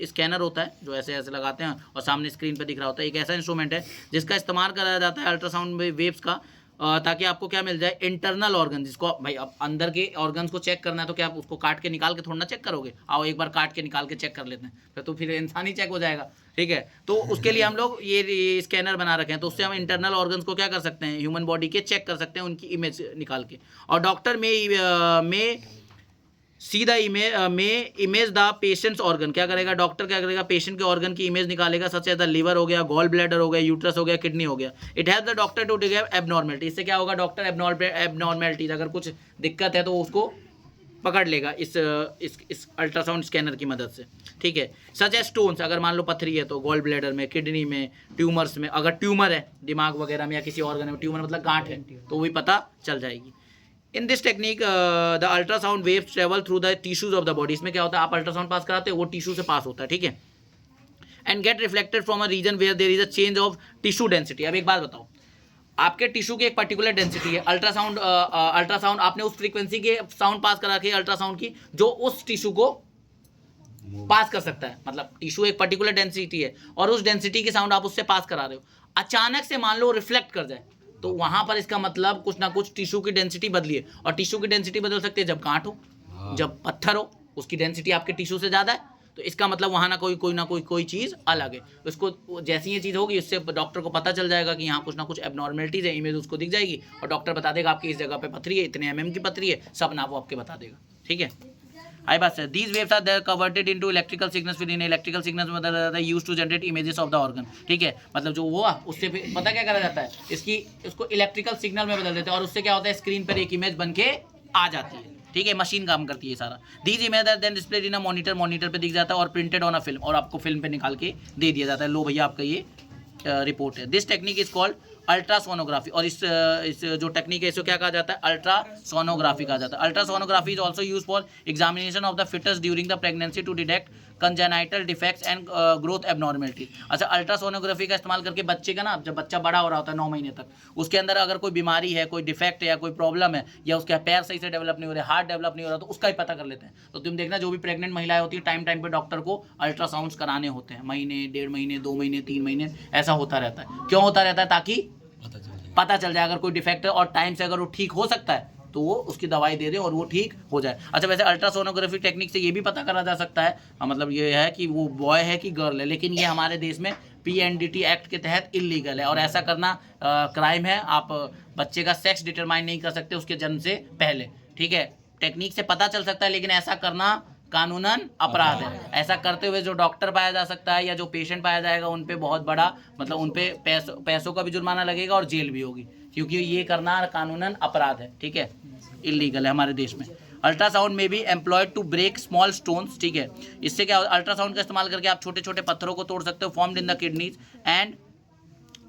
स्कैनर होता है जो ऐसे ऐसे लगाते हैं और सामने स्क्रीन पर दिख रहा होता है, एक ऐसा इंस्ट्रूमेंट है जिसका इस्तेमाल करा जाता है अल्ट्रासाउंड वेव्स का, ताकि आपको क्या मिल जाए, इंटरनल ऑर्गन, जिसको भाई अब अंदर के ऑर्गन्स को चेक करना है तो क्या आप उसको काट के निकाल के थोड़ा ना चेक करोगे, आओ एक बार काट के निकाल के चेक कर लेते हैं, फिर इंसान ही चेक हो जाएगा। ठीक है, तो उसके लिए हम लोग ये स्कैनर बना रखे हैं, तो उससे हम इंटरनल ऑर्गन्स को क्या कर सकते हैं, ह्यूमन बॉडी के चेक कर सकते हैं, उनकी इमेज निकाल के। और डॉक्टर में see the image the patients organ. क्या करेगा डॉक्टर, क्या करेगा, पेशेंट के ऑर्गन की इमेज निकालेगा, सच एज द लिवर हो गया, गॉल ब्लैडर हो गया, यूट्रस हो गया, किडनी हो गया। It help the doctor to detect abnormality. इससे क्या होगा, डॉक्टर एबनॉर्मलिटीज, अगर कुछ दिक्कत है तो उसको पकड़ लेगा इस अल्ट्रासाउंड स्कैनर की मदद से। ठीक है, सच एज स्टोन्स, अगर मान लो पथरी है तो गॉल ब्लैडर में, किडनी में, ट्यूमर्स में, अगर ट्यूमर है दिमाग वगैरह में या किसी ऑर्गन में, ट्यूमर मतलब गांठ है, तो वो भी पता चल जाएगी। In this technique the ultrasound waves travel through the tissues of the body. इसमें क्या होता है, आप अल्ट्रासाउंड पास कराते हो, वो टिश्यू से पास होता है, ठीक है, and get reflected from a region where there is a change of tissue density. अब एक बात बताओ, आपके टिश्यू की एक पर्टिकुलर डेंसिटी है, अल्ट्रासाउंड आपने उस फ्रीक्वेंसी के साउंड पास करा के अल्ट्रासाउंड की जो उस टिश्यू को पास कर सकता है, मतलब टिश्यू एक पर्टिकुलर डेंसिटी है और उस डेंसिटी की साउंड आप उससे पास करा रहे हो, अचानक से मान लो रिफ्लेक्ट कर जाए, तो वहां पर इसका मतलब कुछ ना कुछ टिश्यू की डेंसिटी बदली है। और टिश्यू की डेंसिटी बदल सकती है जब गांठ हो, जब पत्थर हो, उसकी डेंसिटी आपके टिश्यू से ज़्यादा है, तो इसका मतलब वहाँ ना कोई चीज़ अलग है। उसको जैसी ये चीज़ होगी उससे डॉक्टर को पता चल जाएगा कि यहाँ कुछ ना कुछ एबनॉर्मलिटीज़ है, इमेज उसको दिख जाएगी और डॉक्टर बता देगा आपकी इस जगह पे पथरी है, इतने mm की पथरी है, सब ना वो आपके बता देगा। ठीक है, आई बात है। These waves are there converted into electrical signals, with in electrical signals मतलब रहता है used to generate images of the organ. ठीक है, मतलब जो वो उससे पता क्या करा जाता है, इसको इलेक्ट्रिकल सिग्नल में बदल देते हैं और उससे क्या होता है, स्क्रीन पर एक इमेज बन के आ जाती है। ठीक है, मशीन काम करती है सारा। These image are then displayed in a monitor पे दिख जाता है और प्रिंटेड ऑन अ फिल्म, और आपको फिल्म पे निकाल के दे दिया जाता है, लो भैया आपका ये रिपोर्ट है। This technique is called ultrasonography, और इस जो टेक्निक है इसको क्या कहा जाता है, अल्ट्रासोनोग्राफी कहा जाता है। Ultrasonography is also use for examination of the fetus during the pregnancy to detect congenital defects and growth abnormality. अच्छा, अल्ट्रासोनोग्राफी का इस्तेमाल करके बच्चे का ना, जब बच्चा बड़ा हो रहा होता है 9 महीने तक, उसके अंदर अगर कोई बीमारी है, कोई डिफेक्ट है या कोई प्रॉब्लम है, या उसके पैर सही से डेवलप नहीं हो रहे, हार्ट डेवलप नहीं हो रहा, तो उसका ही पता कर लेते हैं। तो तुम देखना, जो भी प्रेग्नेंट महिलाएं होती है टाइम टाइम पे डॉक्टर को अल्ट्रासाउंड्स कराने होते हैं, महीने, 1.5 महीने, 2 महीने, 3 महीने, ऐसा होता रहता है। क्यों होता रहता है? ताकि पता चल जाए अगर कोई डिफेक्ट है, और टाइम से अगर वो ठीक हो सकता है तो वो उसकी दवाई दे दे और वो ठीक हो जाए। अच्छा, वैसे अल्ट्रासोनोग्राफी टेक्निक से ये भी पता करा जा सकता है, मतलब ये है कि वो बॉय है कि गर्ल है, लेकिन ये हमारे देश में PNDT एक्ट के तहत इलीगल है, और ऐसा करना क्राइम है। आप बच्चे का सेक्स डिटरमाइन नहीं कर सकते उसके जन्म से पहले, ठीक है। टेक्निक से पता चल सकता है, लेकिन ऐसा करना कानूनन अपराध है। ऐसा करते हुए जो डॉक्टर पाया जा सकता है या जो पेशेंट पाया जाएगा, उन पे बहुत बड़ा, मतलब उन पे पैसों का भी जुर्माना लगेगा और जेल भी होगी, क्योंकि ये करना कानूनन अपराध है, ठीक है, इलीगल है हमारे देश में। अल्ट्रासाउंड में भी employed to break small stones, ठीक है। इससे क्या, अल्ट्रासाउंड का इस्तेमाल करके आप छोटे छोटे पत्थरों को तोड़ सकते हो, formed in the kidneys and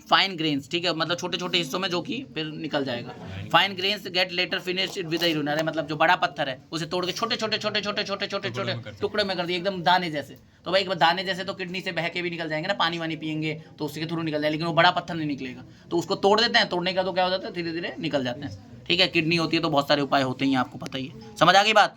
fine grains, ठीक है, मतलब छोटे छोटे हिस्सों में, जो कि फिर निकल जाएगा। Fine grains get later finished with urinary, मतलब जो बड़ा पत्थर है उसे तोड़ के छोटे छोटे छोटे छोटे छोटे छोटे छोटे टुकड़े में कर दिए, एकदम दाने जैसे। तो भाई दाने जैसे तो किडनी से बह के भी निकल जाएंगे ना, पानी वानी पियेंगे तो उसके थ्रू निकल जाए, लेकिन वो बड़ा पत्थर नहीं निकलेगा, तो उसको तोड़ देते हैं। तोड़ने का तो क्या हो जाता है, धीरे धीरे निकल जाते हैं, ठीक है। किडनी होती है तो बहुत सारे उपाय होते हैं, आपको पता ही है। समझ आ गई बात?